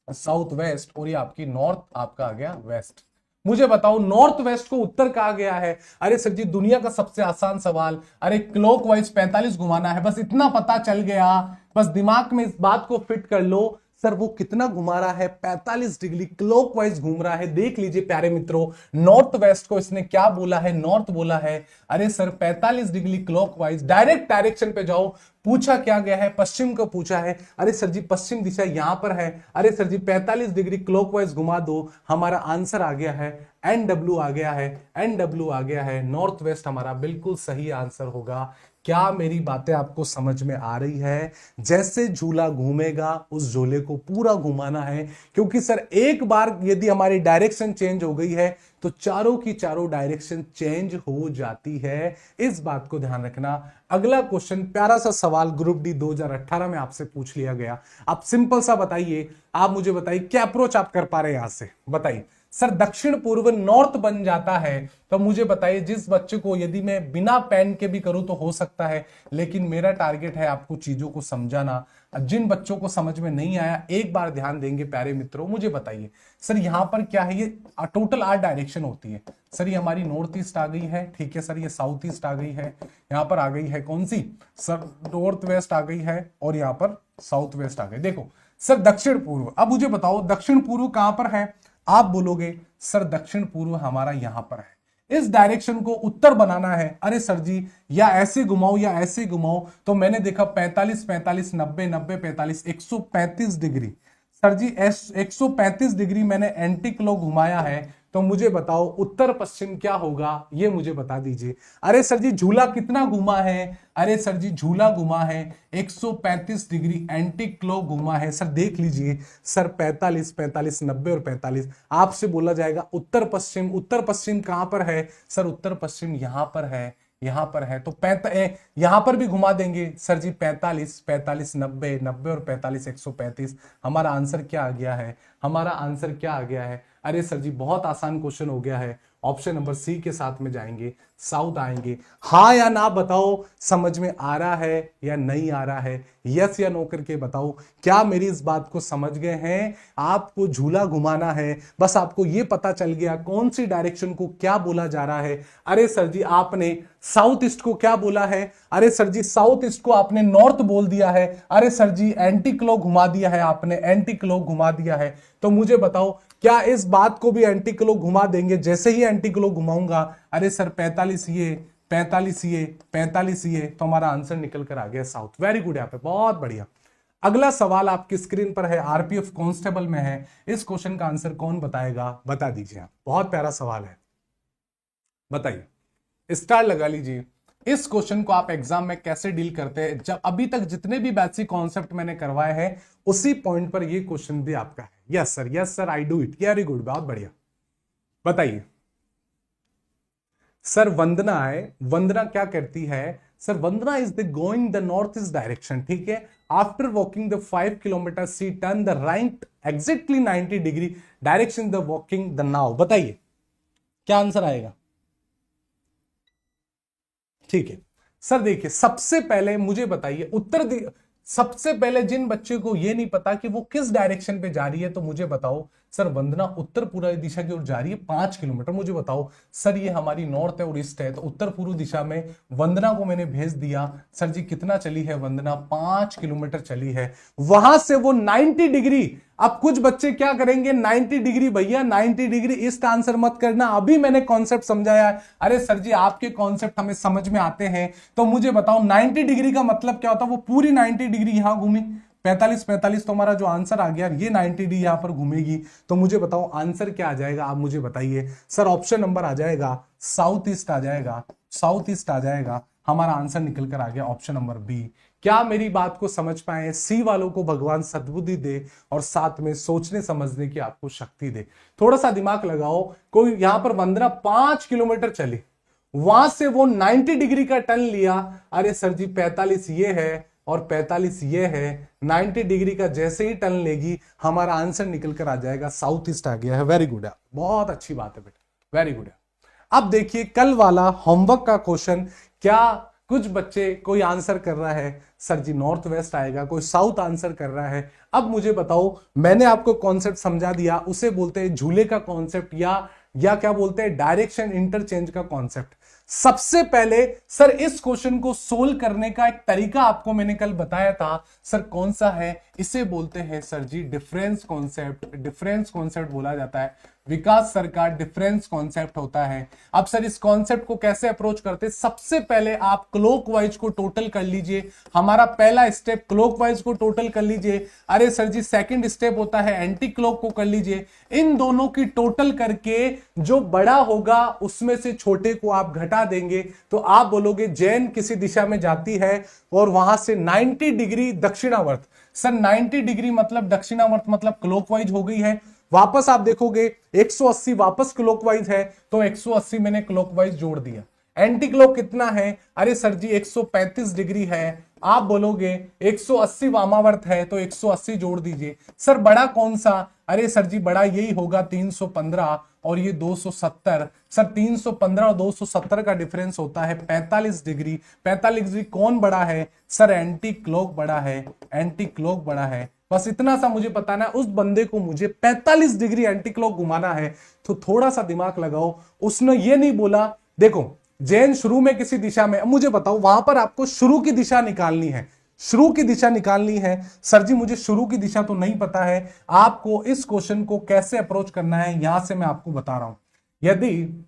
साउथ वेस्ट, और ये आपकी नॉर्थ आपका आ गया वेस्ट। मुझे बताओ नॉर्थ वेस्ट को उत्तर कहा गया है। अरे सर जी दुनिया का सबसे आसान सवाल, अरे क्लॉकवाइज 45 घुमाना है, बस इतना पता चल गया, बस दिमाग में इस बात को फिट कर लो। सर वो कितना घुमा रहा है? 45 डिग्री क्लॉकवाइज घूम रहा है। देख लीजिए प्यारे मित्रों, नॉर्थ वेस्ट को इसने क्या बोला है? नॉर्थ बोला है। अरे sir 45 degree clockwise, direct direction पे जाओ। पूछा क्या गया है? पश्चिम को पूछा है। अरे सर जी पश्चिम दिशा यहां पर है। अरे सर जी 45 डिग्री क्लॉकवाइज घुमा दो। हमारा आंसर आ गया है NW आ गया है, NW आ गया है। नॉर्थ वेस्ट हमारा बिल्कुल सही आंसर होगा। क्या मेरी बातें आपको समझ में आ रही है? जैसे झूला घूमेगा उस झूले को पूरा घुमाना है, क्योंकि सर एक बार यदि हमारी डायरेक्शन चेंज हो गई है तो चारों की चारों डायरेक्शन चेंज हो जाती है। इस बात को ध्यान रखना। अगला क्वेश्चन प्यारा सा सवाल ग्रुप डी 2018 में आपसे पूछ लिया गया। आप सिंपल सा बताइए, आप मुझे बताइए क्या अप्रोच आप कर पा रहे हैं यहां से? बताइए सर दक्षिण पूर्व नॉर्थ बन जाता है, तो मुझे बताइए जिस बच्चे को यदि मैं बिना पेन के भी करूं तो हो सकता है, लेकिन मेरा टारगेट है आपको चीजों को समझाना। जिन बच्चों को समझ में नहीं आया एक बार ध्यान देंगे प्यारे मित्रों, मुझे बताइए सर यहां पर क्या है? ये टोटल 8 डायरेक्शन होती है। सर ये हमारी नॉर्थ ईस्ट आ गई है, ठीक है सर, ये साउथ ईस्ट आ गई है, यहां पर आ गई है कौन सी? सर नॉर्थ वेस्ट आ गई है, और यहां पर साउथ वेस्ट आ गई। देखो सर दक्षिण पूर्व, अब मुझे बताओ दक्षिण पूर्व कहां पर है? आप बोलोगे सर दक्षिण पूर्व हमारा यहां पर है। इस डायरेक्शन को उत्तर बनाना है। अरे सर जी या ऐसे घुमाओ या ऐसे घुमाओ, तो मैंने देखा 45 45 90 90 45 135 डिग्री। सर जी 135 डिग्री मैंने एंटी क्लॉक घुमाया है, तो मुझे बताओ उत्तर पश्चिम क्या होगा? ये मुझे बता दीजिए। अरे सर जी झूला कितना घुमा है? अरे सर जी झूला घुमा है 135 डिग्री, एंटी क्लॉक घुमा है। सर देख लीजिए सर 45 45 90 और 45। आपसे बोला जाएगा उत्तर पश्चिम, उत्तर पश्चिम कहां पर है? सर उत्तर पश्चिम यहां पर है, यहां पर है, तो यहां पर भी घुमा देंगे। सर जी 45 45 90 90 और 45 135। हमारा आंसर क्या आ गया है? हमारा आंसर क्या आ गया है? अरे सर जी बहुत आसान क्वेश्चन हो गया है। ऑप्शन नंबर सी के साथ में जाएंगे, साउथ आएंगे। हाँ या ना बताओ, समझ में आ रहा है या नहीं आ रहा है? यस या नो करके बताओ। क्या मेरी इस बात को समझ गए हैं? आपको झूला घुमाना है, बस आपको ये पता चल गया कौन सी डायरेक्शन को क्या बोला जा रहा है। अरे सर जी आपने साउथ ईस्ट को क्या बोला है? अरे सर जी साउथ ईस्ट को आपने नॉर्थ बोल दिया है। अरे सर जी एंटी क्लॉक घुमा दिया है, आपने एंटी क्लॉक घुमा दिया है। तो मुझे बताओ क्या इस बात को भी एंटी क्लॉक घुमा देंगे? जैसे ही एंटी क्लॉक घुमाऊंगा, अरे सर 45 ये 45 ये 45 ये, तो हमारा आंसर निकल कर आ गया साउथ। वेरी गुड, यहाँ पे बहुत बढ़िया। अगला सवाल आपकी स्क्रीन पर है, आरपीएफ कांस्टेबल में है। इस क्वेश्चन का आंसर कौन बताएगा? बता दीजिए आप। बहुत प्यारा सवाल है, बताइए, स्टार लगा लीजिए। इस क्वेश्चन को आप एग्जाम में कैसे डील करते हैं? जब अभी तक जितने भी बेसिक कॉन्सेप्ट मैंने करवाए हैं उसी पॉइंट पर ये क्वेश्चन भी आपका है। Yes sir I do it. Very good, बहुत बढ़िया। बताइए सर वंदना है, वंदना क्या करती है? Sir Vandana is the going the north east direction, ठीक है। After walking the 5 kilometre she turn the right exactly 90 degree direction the walking the now. बताइए क्या आंसर आएगा? ठीक है सर, देखिए सबसे पहले मुझे बताइए सबसे पहले जिन बच्चे को ये नहीं पता कि वो किस डायरेक्शन पे जा रही है, तो मुझे बताओ सर वंदना उत्तर पूर्व दिशा की ओर जा रही है 5 किलोमीटर। मुझे बताओ सर ये हमारी नॉर्थ है और ईस्ट है, तो उत्तर पूर्व दिशा में वंदना को मैंने भेज दिया। सर जी कितना चली है वंदना? 5 किलोमीटर चली है। वहां से वो 90 डिग्री, अब कुछ बच्चे क्या करेंगे 90 डिग्री, भैया 90 डिग्री ईस्ट आंसर मत करना, अभी मैंने कॉन्सेप्ट समझाया है। अरे सर जी आपके कॉन्सेप्ट हमें समझ में आते हैं, तो मुझे बताओ 90 डिग्री का मतलब क्या होता है? वो पूरी 90 डिग्री यहां घूमी, 45 तो हमारा जो आंसर आ गया ये 90 डिग्री यहां पर घूमेगी। तो मुझे बताओ आंसर क्या आ जाएगा, आप मुझे बताइए। सर ऑप्शन नंबर आ जाएगा साउथ ईस्ट आ जाएगा, साउथ ईस्ट आ जाएगा। हमारा आंसर निकल कर आ गया ऑप्शन नंबर बी। क्या मेरी बात को समझ पाए? सी वालों को भगवान सद्बुद्धि दे और साथ में सोचने समझने की आपको शक्ति दे। थोड़ा सा दिमाग लगाओ, कोई यहां पर वंदना 5 किलोमीटर चली, वहां से वो 90 डिग्री का टर्न लिया। अरे सर जी 45 ये है और 45 ये है, 90 डिग्री का जैसे ही टर्न लेगी हमारा आंसर निकल कर आ जाएगा साउथ ईस्ट आ गया है। वेरी गुड है, बहुत अच्छी बात है बेटा, वेरी गुड है। अब देखिए कल वाला होमवर्क का क्वेश्चन, क्या कुछ बच्चे कोई आंसर कर रहा है सर जी नॉर्थ वेस्ट आएगा, कोई साउथ आंसर कर रहा है। अब मुझे बताओ, मैंने आपको कॉन्सेप्ट समझा दिया, उसे बोलते हैं झूले का कॉन्सेप्ट या क्या बोलते हैं डायरेक्शन इंटरचेंज का कॉन्सेप्ट। सबसे पहले सर इस क्वेश्चन को सोल्व करने का एक तरीका आपको मैंने कल बताया था, सर कौन सा है? इसे बोलते हैं सर जी डिफरेंस कॉन्सेप्ट। डिफरेंस कॉन्सेप्ट बोला जाता है, विकास सर का डिफरेंस कॉन्सेप्ट होता है। अब सर इस कॉन्सेप्ट को कैसे अप्रोच करते हैं? सबसे पहले आप क्लॉकवाइज को टोटल कर लीजिए। हमारा पहला स्टेप क्लॉकवाइज को टोटल कर लीजिए। अरे सर जी सेकंड स्टेप होता है एंटी क्लॉक को कर लीजिए। इन दोनों की टोटल करके जो बड़ा होगा उसमें से छोटे को आप घटा देंगे, तो आप बोलोगे जैन किसी दिशा में जाती है और वहां से 90 डिग्री दक्षिणावर्त। सर 90 डिग्री मतलब दक्षिणावर्त मतलब क्लॉकवाइज हो गई है। वापस आप देखोगे 180 वापस क्लॉकवाइज है, तो 180 मैंने क्लॉकवाइज जोड़ दिया। एंटी क्लॉक कितना है? अरे सर जी 135 डिग्री है। आप बोलोगे 180 वामावर्त है, तो 180 जोड़ दीजिए। सर बड़ा कौन सा? अरे सर जी बड़ा यही होगा 315 और ये 270। सर 315 और 270 का डिफरेंस होता है 45 डिग्री। 45 डिग्री कौन बड़ा है? सर एंटी क्लॉक बड़ा है, एंटी क्लॉक बड़ा है। बस इतना सा मुझे बताना है, उस बंदे को मुझे 45 डिग्री एंटी क्लॉक घुमाना है। तो थोड़ा सा दिमाग लगाओ, उसने ये नहीं बोला देखो जैन शुरू में किसी दिशा में, मुझे बताओ वहां पर आपको शुरू की दिशा निकालनी है, शुरू की दिशा निकालनी है। सर जी मुझे शुरू की दिशा तो नहीं पता है, आपको इस क्वेश्चन को कैसे अप्रोच करना है यहां से मैं आपको बता रहा हूं। यदि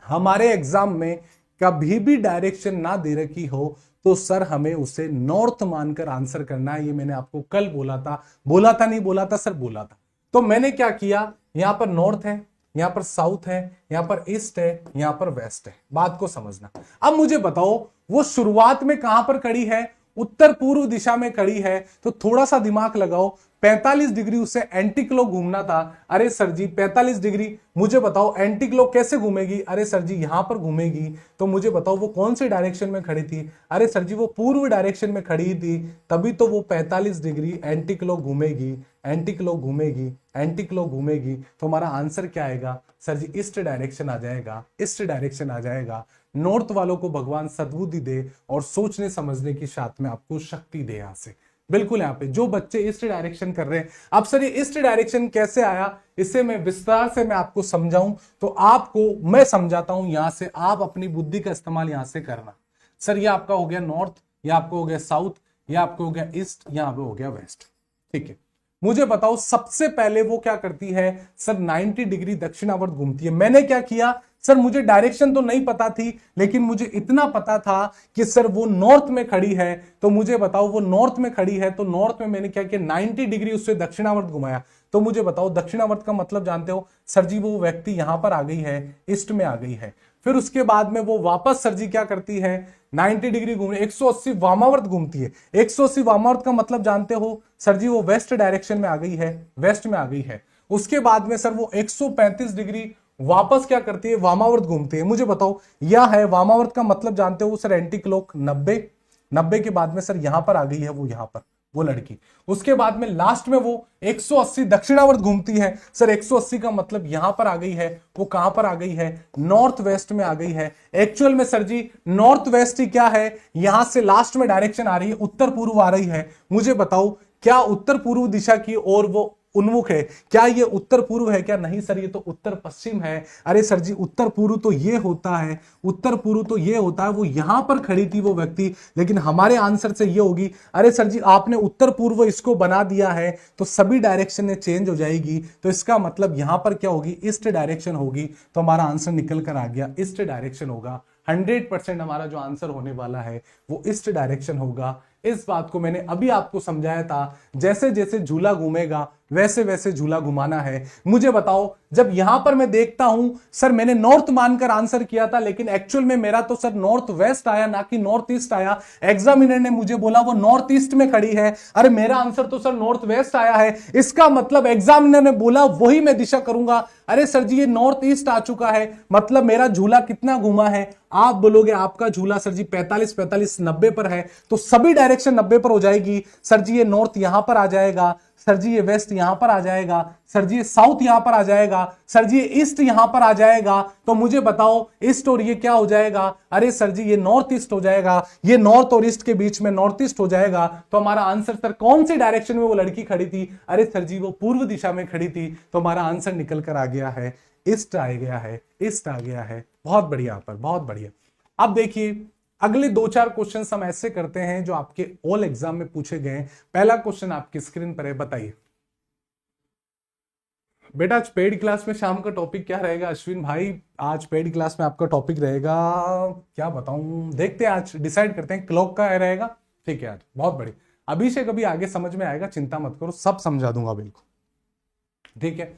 हमारे एग्जाम में कभी भी डायरेक्शन ना दे रखी हो तो सर हमें उसे नॉर्थ मानकर आंसर करना है। ये मैंने आपको कल बोला था, नहीं बोला था सर, बोला था। तो मैंने क्या किया, यहां पर नॉर्थ है, यहां पर साउथ है, यहां पर ईस्ट है, यहां पर वेस्ट है। बात को समझना। अब मुझे बताओ वो शुरुआत में कहां पर खड़ी है? उत्तर पूर्व दिशा में खड़ी है। तो थोड़ा सा दिमाग लगाओ, 45 डिग्री उसे एंटी क्लॉक घूमना था। अरे सर जी 45 डिग्री, मुझे बताओ एंटी क्लॉक कैसे घूमेगी? अरे सर जी यहां पर घूमेगी। तो मुझे बताओ वो कौन से डायरेक्शन में खड़ी थी? अरे सर जी वो पूर्व डायरेक्शन में खड़ी थी, तभी तो वो 45 डिग्री एंटी क्लॉक घूमेगी, एंटी क्लॉक घूमेगी, एंटी क्लॉक घूमेगी। तो हमारा आंसर क्या आएगा? सर जी ईस्ट डायरेक्शन आ जाएगा, ईस्ट डायरेक्शन आ जाएगा। नॉर्थ वालों को भगवान सद्बुद्धि दे और सोचने समझने की साथ में आपको शक्ति दे। यहां से बिल्कुल यहाँ पे जो बच्चे ईस्ट डायरेक्शन कर रहे हैं, अब सर ये ईस्ट डायरेक्शन कैसे आया इसे मैं विस्तार से मैं आपको समझाऊं, तो आपको मैं समझाता हूं, यहां से आप अपनी बुद्धि का इस्तेमाल यहां से करना। सर ये आपका हो गया नॉर्थ, ये आपको हो गया साउथ, ये आपको हो गया ईस्ट, यहाँ पे हो गया वेस्ट। ठीक है, मुझे बताओ सबसे पहले वो क्या करती है? सर 90 डिग्री दक्षिणावर्त घूमती है। मैंने क्या किया? सर मुझे डायरेक्शन तो नहीं पता थी, लेकिन मुझे इतना पता था कि सर वो नॉर्थ में खड़ी है। तो मुझे बताओ वो नॉर्थ में खड़ी है, तो नॉर्थ में मैंने क्या किया? 90 डिग्री उससे दक्षिणावर्त घुमाया। तो मुझे बताओ दक्षिणावर्त का मतलब जानते हो? सर जी वो व्यक्ति यहां पर आ गई है, ईस्ट में आ गई है। फिर उसके बाद में वो वापस सर जी क्या करती है? 90 डिग्री घूमने 180 वामावर्त घूमती है। 180 वामावर्त का मतलब जानते हो? सर जी वो वेस्ट डायरेक्शन में आ गई है, वेस्ट में आ गई है। उसके बाद में सर वो 135 डिग्री वापस क्या करती है? वामावर्त घूमती है। मुझे बताओ यह है वामावर्त का मतलब जानते हो? सर एंटी क्लॉक 90 के बाद में सर यहां पर आ गई है वो, यहां पर वो लड़की। उसके बाद में लास्ट में वो 180 दक्षिणावर्त घूमती है। सर 180 का मतलब यहां पर आ गई है, वो कहां पर आ गई है? नॉर्थ वेस्ट में आ गई है। एक्चुअल में सर जी नॉर्थ वेस्ट ही क्या है? यहां से लास्ट में डायरेक्शन आ रही है उत्तर पूर्व आ रही है। मुझे बताओ क्या उत्तर पूर्व दिशा की ओर वो उन्मुख है। क्या ये उत्तर पूर्व है क्या? नहीं सर, ये तो उत्तर पश्चिम है। अरे सर जी, उत्तर पूर्व तो ये होता है, उत्तर पूर्व तो ये होता है, वो यहां पर खड़ी थी वो व्यक्ति, लेकिन हमारे आंसर से ये होगी। अरे सर जी, आपने उत्तर पूर्व इसको बना दिया है तो सभी डायरेक्शन में चेंज हो जाएगी, तो इसका मतलब यहां पर क्या होगी? ईस्ट डायरेक्शन होगी। तो हमारा आंसर निकल कर आ गया, ईस्ट डायरेक्शन होगा। 100% हमारा जो आंसर होने वाला है वो ईस्ट डायरेक्शन होगा। इस बात को मैंने अभी आपको समझाया था, जैसे जैसे झूला घूमेगा वैसे वैसे झूला घुमाना है। मुझे बताओ, जब यहां पर मैं देखता हूं सर मैंने नॉर्थ मानकर आंसर किया था, लेकिन एक्चुअल में मेरा तो सर नॉर्थ वेस्ट आया ना कि नॉर्थ ईस्ट आया। एग्जामिनर ने मुझे बोला वो नॉर्थ ईस्ट में खड़ी है, अरे मेरा आंसर तो सर नॉर्थ वेस्ट आया है। इसका मतलब एग्जामिनर ने बोला वही मैं दिशा करूंगा। अरे सर जी, ये नॉर्थ ईस्ट आ चुका है, मतलब मेरा झूला कितना घुमा है? आप बोलोगे आपका झूला सर जी 45 45 90 पर है, तो सभी डायरेक्शन 90 पर हो जाएगी। सर जी ये नॉर्थ यहां पर आ जाएगा, सर जी ये वेस्ट यहां पर आ जाएगा, सर जी ये साउथ यहां पर आ जाएगा, सर जी ये ईस्ट यहां पर आ जाएगा। तो मुझे बताओ ईस्ट और ये क्या हो जाएगा? अरे सर जी ये नॉर्थ ईस्ट हो जाएगा, ये नॉर्थ और ईस्ट के बीच में नॉर्थ ईस्ट हो जाएगा। तो हमारा आंसर सर कौन सी डायरेक्शन में वो लड़की खड़ी थी? अरे सर जी वो पूर्व दिशा में खड़ी थी। तो हमारा आंसर निकल कर आ गया है, ईस्ट आ गया है, ईस्ट आ गया है। बहुत बढ़िया पर, बहुत बढ़िया। अब देखिए अगले 2-4 क्वेश्चन हम ऐसे करते हैं जो आपके ऑल एग्जाम में पूछे गए। पहला क्वेश्चन आपकी स्क्रीन पर है, बताइए बेटा आज पेड क्लास में शाम का टॉपिक क्या रहेगा? अश्विन भाई आज पेड क्लास में आपका टॉपिक रहेगा, क्या बताऊं, देखते हैं आज डिसाइड करते हैं। क्लॉक का रहेगा, ठीक है यार, बहुत बढ़िया। अभिषेक अभी आगे समझ में आएगा, चिंता मत करो, सब समझा दूंगा बिल्कुल, ठीक है।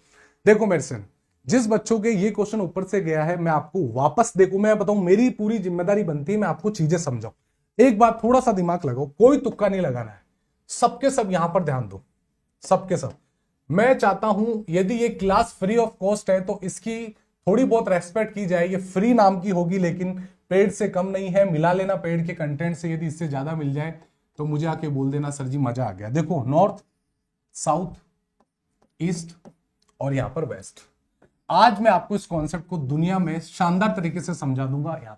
देखो मेरे से जिस बच्चों के ये क्वेश्चन ऊपर से गया है, मैं आपको वापस देखो, मैं बताऊं मेरी पूरी जिम्मेदारी बनती है मैं आपको चीजें समझाऊं। एक बात थोड़ा सा दिमाग लगाओ, कोई तुक्का नहीं लगाना है, सबके सब यहां पर ध्यान दो, सबके सब। मैं चाहता हूं यदि ये क्लास फ्री ऑफ कॉस्ट है तो इसकी थोड़ी बहुत रेस्पेक्ट की जाए। ये फ्री नाम की होगी लेकिन पेड से कम नहीं है, मिला लेना पेड के कंटेंट से। यदि इससे ज्यादा मिल जाए तो मुझे आके बोल देना सर जी मजा आ गया। देखो नॉर्थ, साउथ, ईस्ट और यहां पर वेस्ट। आज मैं आपको इस कॉन्सेप्ट को दुनिया में शानदार तरीके से समझा दूंगा। यहां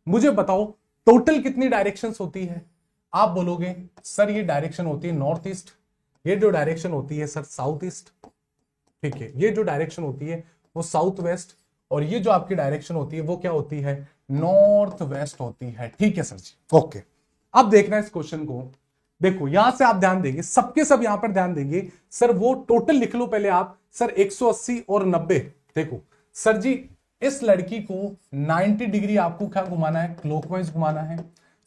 मुझे बताओ टोटल कितनी डायरेक्शंस होती है? आप बोलोगे सर ये डायरेक्शन होती है नॉर्थ ईस्ट, ये जो डायरेक्शन होती है सर साउथ ईस्ट, ठीक है, ये जो डायरेक्शन होती है वो साउथ वेस्ट, और ये जो आपकी डायरेक्शन होती है वो क्या होती है? नॉर्थ वेस्ट होती है, ठीक है सर जी, ओके। अब देखना इस क्वेश्चन को, देखो यहां से आप ध्यान देंगे, सबके सब यहां पर ध्यान देंगे। सर वो टोटल लिख लो पहले आप, सर 180 और 90। देखो सर जी इस लड़की को 90 डिग्री आपको क्या घुमाना है? क्लॉकवाइज घुमाना है।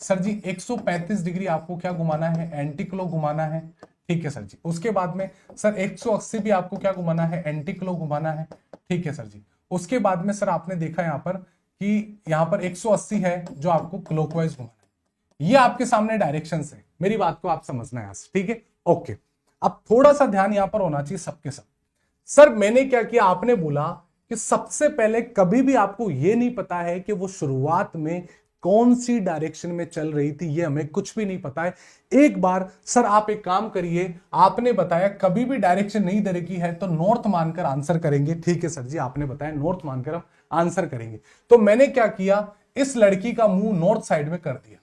सर जी 135 डिग्री आपको क्या घुमाना है? एंटी क्लॉक घुमाना है, ठीक है सर जी। उसके बाद में सर 180 भी आपको क्या घुमाना है? एंटी क्लॉक घुमाना है, ठीक है सर जी। उसके बाद में सर आपने देखा यहां पर कि यहां पर 180 है जो आपको क्लॉकवाइज घुमाना है। ये आपके सामने डायरेक्शन है, मेरी बात को आप समझना है यहां से, ठीक है, ओके। अब थोड़ा सा ध्यान यहां पर होना चाहिए सबके सब। सर मैंने क्या किया, आपने बोला कि सबसे पहले कभी भी आपको यह नहीं पता है कि वो शुरुआत में कौन सी डायरेक्शन में चल रही थी, ये हमें कुछ भी नहीं पता है। एक बार सर आप एक काम करिए, आपने बताया कभी भी डायरेक्शन नहीं दे रखी है तो नॉर्थ मानकर आंसर करेंगे, ठीक है सर जी, आपने बताया नॉर्थ मानकर हम आंसर करेंगे। तो मैंने क्या किया, इस लड़की का मुंह नॉर्थ साइड में कर दिया।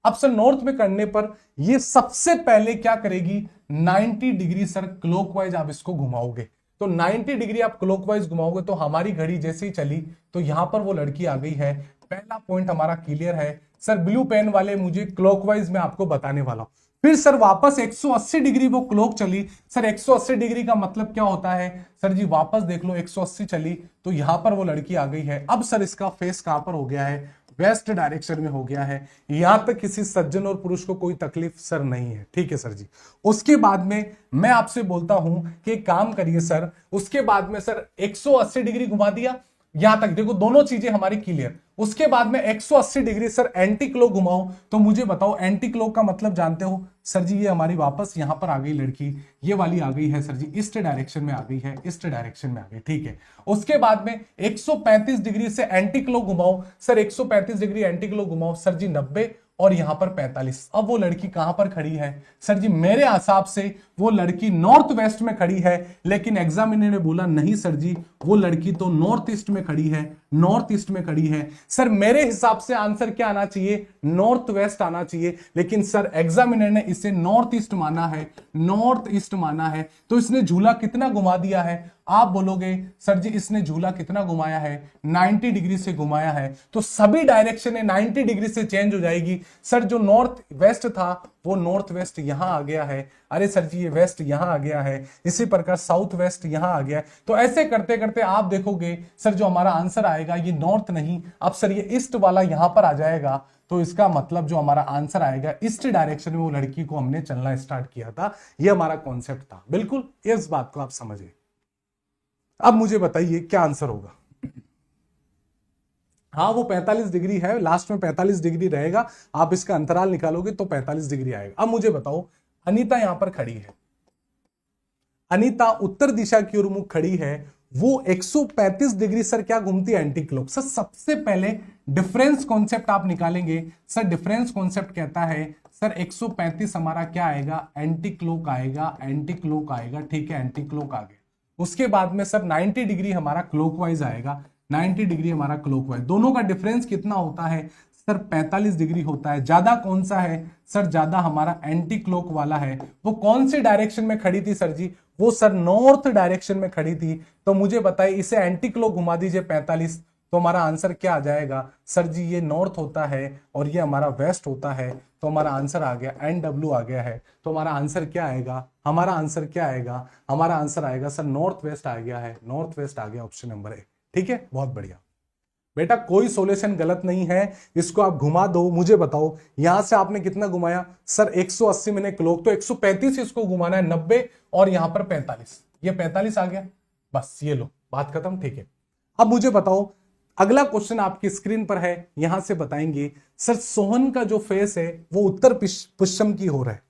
अब सर नॉर्थ में करने पर ये सबसे पहले क्या करेगी? 90 डिग्री सर क्लॉकवाइज आप इसको घुमाओगे। तो 90 डिग्री आप क्लॉकवाइज घुमाओगे तो हमारी घड़ी जैसे ही चली तो यहां पर वो लड़की आ गई है। पहला पॉइंट हमारा क्लियर है। सर ब्लू पेन वाले मुझे क्लॉकवाइज में आपको बताने वाला हूं। फिर सर वापस 180 डिग्री वो क्लॉक चली। सर 180 डिग्री का मतलब क्या होता है? सर जी वापस देख लो, 180 चली तो यहां पर वो लड़की आ गई है। अब सर इसका फेस कहां पर हो गया है? वेस्ट डायरेक्शन में हो गया है। यहां तक किसी सज्जन और पुरुष को कोई तकलीफ सर नहीं है, ठीक है सर जी। उसके बाद में मैं आपसे बोलता हूं कि काम करिए सर, उसके बाद में सर 180 डिग्री घुमा दिया, यहां तक देखो दोनों चीजें हमारी क्लियर। उसके बाद में 180 डिग्री सर एंटी क्लॉक घुमाओ, तो मुझे बताओ एंटी क्लॉक का मतलब जानते हो? सर जी ये हमारी वापस यहां पर आ गई लड़की, ये वाली आ गई है सर जी, ईस्ट डायरेक्शन में आ गई है, ईस्ट डायरेक्शन में आ गई, ठीक है। उसके बाद में 135 डिग्री से एंटी क्लॉक घुमाओ, सर 135 डिग्री एंटी क्लॉक घुमाओ, सर जी 90 और यहां पर 45। अब वो लड़की कहां पर खड़ी है? सर जी मेरे हिसाब से वो लड़की नॉर्थ वेस्ट में खड़ी है, लेकिन एग्जामिनर ने बोला नहीं सर जी वो लड़की तो नॉर्थ ईस्ट में खड़ी है। नॉर्थ ईस्ट में खड़ी है। सर मेरे हिसाब से आंसर क्या आना चाहिए, नॉर्थ वेस्ट आना चाहिए, लेकिन सर एग्जामिनर ने इसे नॉर्थ ईस्ट माना है, नॉर्थ ईस्ट माना है। तो इसने झूला कितना घुमा दिया है, आप बोलोगे सर जी इसने झूला कितना घुमाया है, 90 डिग्री से घुमाया है। तो सभी डायरेक्शन 90 डिग्री से चेंज हो जाएगी। सर जो नॉर्थ वेस्ट था वो नॉर्थ वेस्ट यहां आ गया है, अरे सर जी ये वेस्ट यहां आ गया है, इसी प्रकार साउथ वेस्ट यहां आ गया है। तो ऐसे करते करते आप देखोगे सर जो हमारा आंसर आएगा ये नॉर्थ नहीं, अब सर ये ईस्ट वाला यहां पर आ जाएगा। तो इसका मतलब जो हमारा आंसर आएगा ईस्ट डायरेक्शन में वो लड़की को हमने चलना स्टार्ट किया था, ये हमारा कॉन्सेप्ट था। बिल्कुल इस बात को आप समझिए। अब मुझे बताइए क्या आंसर होगा। हाँ वो 45 डिग्री है, लास्ट में 45 डिग्री रहेगा, आप इसका अंतराल निकालोगे तो 45 डिग्री आएगा। अब मुझे बताओ अनीता यहां पर खड़ी है, अनीता उत्तर दिशा की ओर मुख खड़ी है, वो 135 डिग्री सर क्या घूमती है, एंटी क्लॉक। सर सबसे पहले डिफरेंस कॉन्सेप्ट आप निकालेंगे। सर डिफरेंस कॉन्सेप्ट कहता है सर 135 हमारा क्या आएगा, एंटी क्लॉक आएगा, एंटी क्लॉक आएगा, ठीक है एंटी क्लॉक आ गया। उसके बाद में सर 90 डिग्री हमारा क्लॉकवाइज आएगा, 90 डिग्री हमारा क्लॉकवाइज। दोनों का डिफरेंस कितना होता है सर 45 डिग्री होता है। ज्यादा कौन सा है सर, ज्यादा हमारा एंटी क्लॉक वाला है। वो कौन सी डायरेक्शन में खड़ी थी सर जी, वो सर नॉर्थ डायरेक्शन में खड़ी थी। तो मुझे बताइए इसे एंटी क्लॉक घुमा दीजिए 45, तो हमारा आंसर क्या आ जाएगा सर जी, ये नॉर्थ होता है और ये हमारा वेस्ट होता है। तो हमारा आंसर आ गया NW आ गया है। तो हमारा आंसर क्या आएगा, हमारा आंसर क्या आएगा, हमारा आंसर आएगा सर नॉर्थ वेस्ट आ गया है, नॉर्थ वेस्ट आ गया, ऑप्शन नंबर ए। ठीक है बहुत बढ़िया बेटा, कोई सॉल्यूशन गलत नहीं है, इसको आप घुमा दो। मुझे बताओ यहां से आपने कितना घुमाया सर 180 मैंने क्लॉक, तो 135 इसको घुमाना है, 90 और यहां पर 45, ये 45 आ गया, बस ये लो बात खत्म। ठीक है अब मुझे बताओ अगला क्वेश्चन आपकी स्क्रीन पर है, यहां से बताएंगे सर सोहन का जो फेस है वो उत्तर पश्चिम की हो रहा है,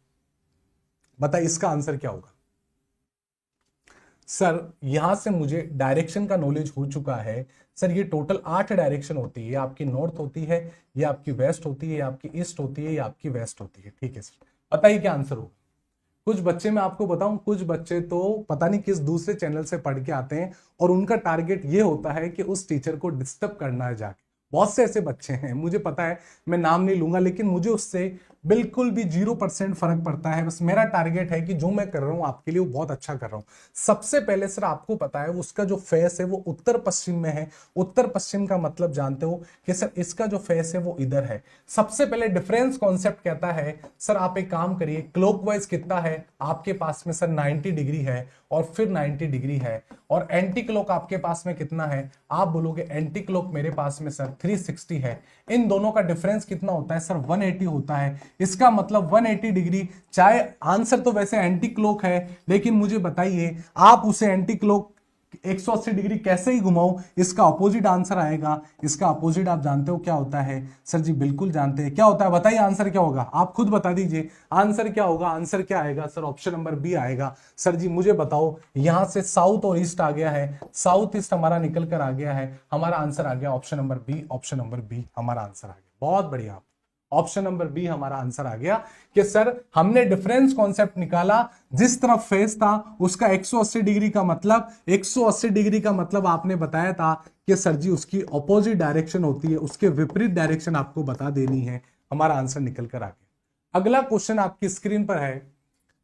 बताइए इसका आंसर क्या होगा। सर यहां से मुझे डायरेक्शन का नॉलेज हो चुका है। सर ये टोटल 8 डायरेक्शन होती है, ये आपकी नॉर्थ होती है, ये आपकी वेस्ट होती है, ये आपकी ईस्ट होती है, ये आपकी वेस्ट होती है। ठीक है सर बताइए क्या आंसर होगा। कुछ बच्चे मैं आपको बताऊं, कुछ बच्चे तो पता नहीं किस दूसरे चैनल से पढ़ के आते हैं और उनका टारगेट ये होता है कि उस टीचर को डिस्टर्ब करना है जाके। बहुत से ऐसे बच्चे हैं, मुझे पता है, मैं नाम नहीं लूंगा, लेकिन मुझे उससे बिल्कुल भी 0% फर्क पड़ता है। बस मेरा टारगेट है कि जो मैं कर रहा हूं आपके लिए वो बहुत अच्छा कर रहा हूं। सबसे पहले सर आपको पता है उसका जो फेस है वो उत्तर पश्चिम में है। उत्तर पश्चिम का मतलब जानते हो कि सर इसका जो फेस है वो इधर है। सबसे पहले डिफरेंस कॉन्सेप्ट कहता है सर आप एक काम करिए, क्लॉकवाइज कितना है आपके पास में सर 90 डिग्री है और फिर 90 डिग्री है, और एंटी क्लॉक आपके पास में कितना है, आप बोलोगे एंटी क्लॉक मेरे पास में सर 360 है। इन दोनों का डिफरेंस कितना होता है सर 180 होता है। इसका मतलब 180 डिग्री, चाहे आंसर तो वैसे एंटी क्लॉक है, लेकिन मुझे बताइए आप उसे एंटी क्लॉक 180 डिग्री कैसे ही घुमाओ, इसका अपोजिट आंसर आएगा। इसका अपोजिट आप जानते हो क्या होता है सर जी, बिल्कुल जानते हैं क्या होता है, बताइए आंसर क्या होगा, आप खुद बता दीजिए आंसर क्या होगा। आंसर क्या आएगा सर, ऑप्शन नंबर बी आएगा। सर जी मुझे बताओ यहां से साउथ और ईस्ट आ गया है, साउथ ईस्ट हमारा निकल कर आ गया है, हमारा आंसर आ गया option number B, option number B हमारा आंसर आ गया। बहुत बढ़िया, ऑप्शन नंबर बी हमारा आंसर आ गया कि सर हमने डिफरेंस कॉन्सेप्ट निकाला, जिस तरफ फेस था उसका 180 डिग्री का मतलब, 180 डिग्री का मतलब आपने बताया था कि सर जी उसकी ऑपोजिट डायरेक्शन होती है, उसके विपरीत डायरेक्शन आपको बता देनी है। हमारा आंसर निकल कर आ गया। अगला क्वेश्चन आपकी स्क्रीन पर है,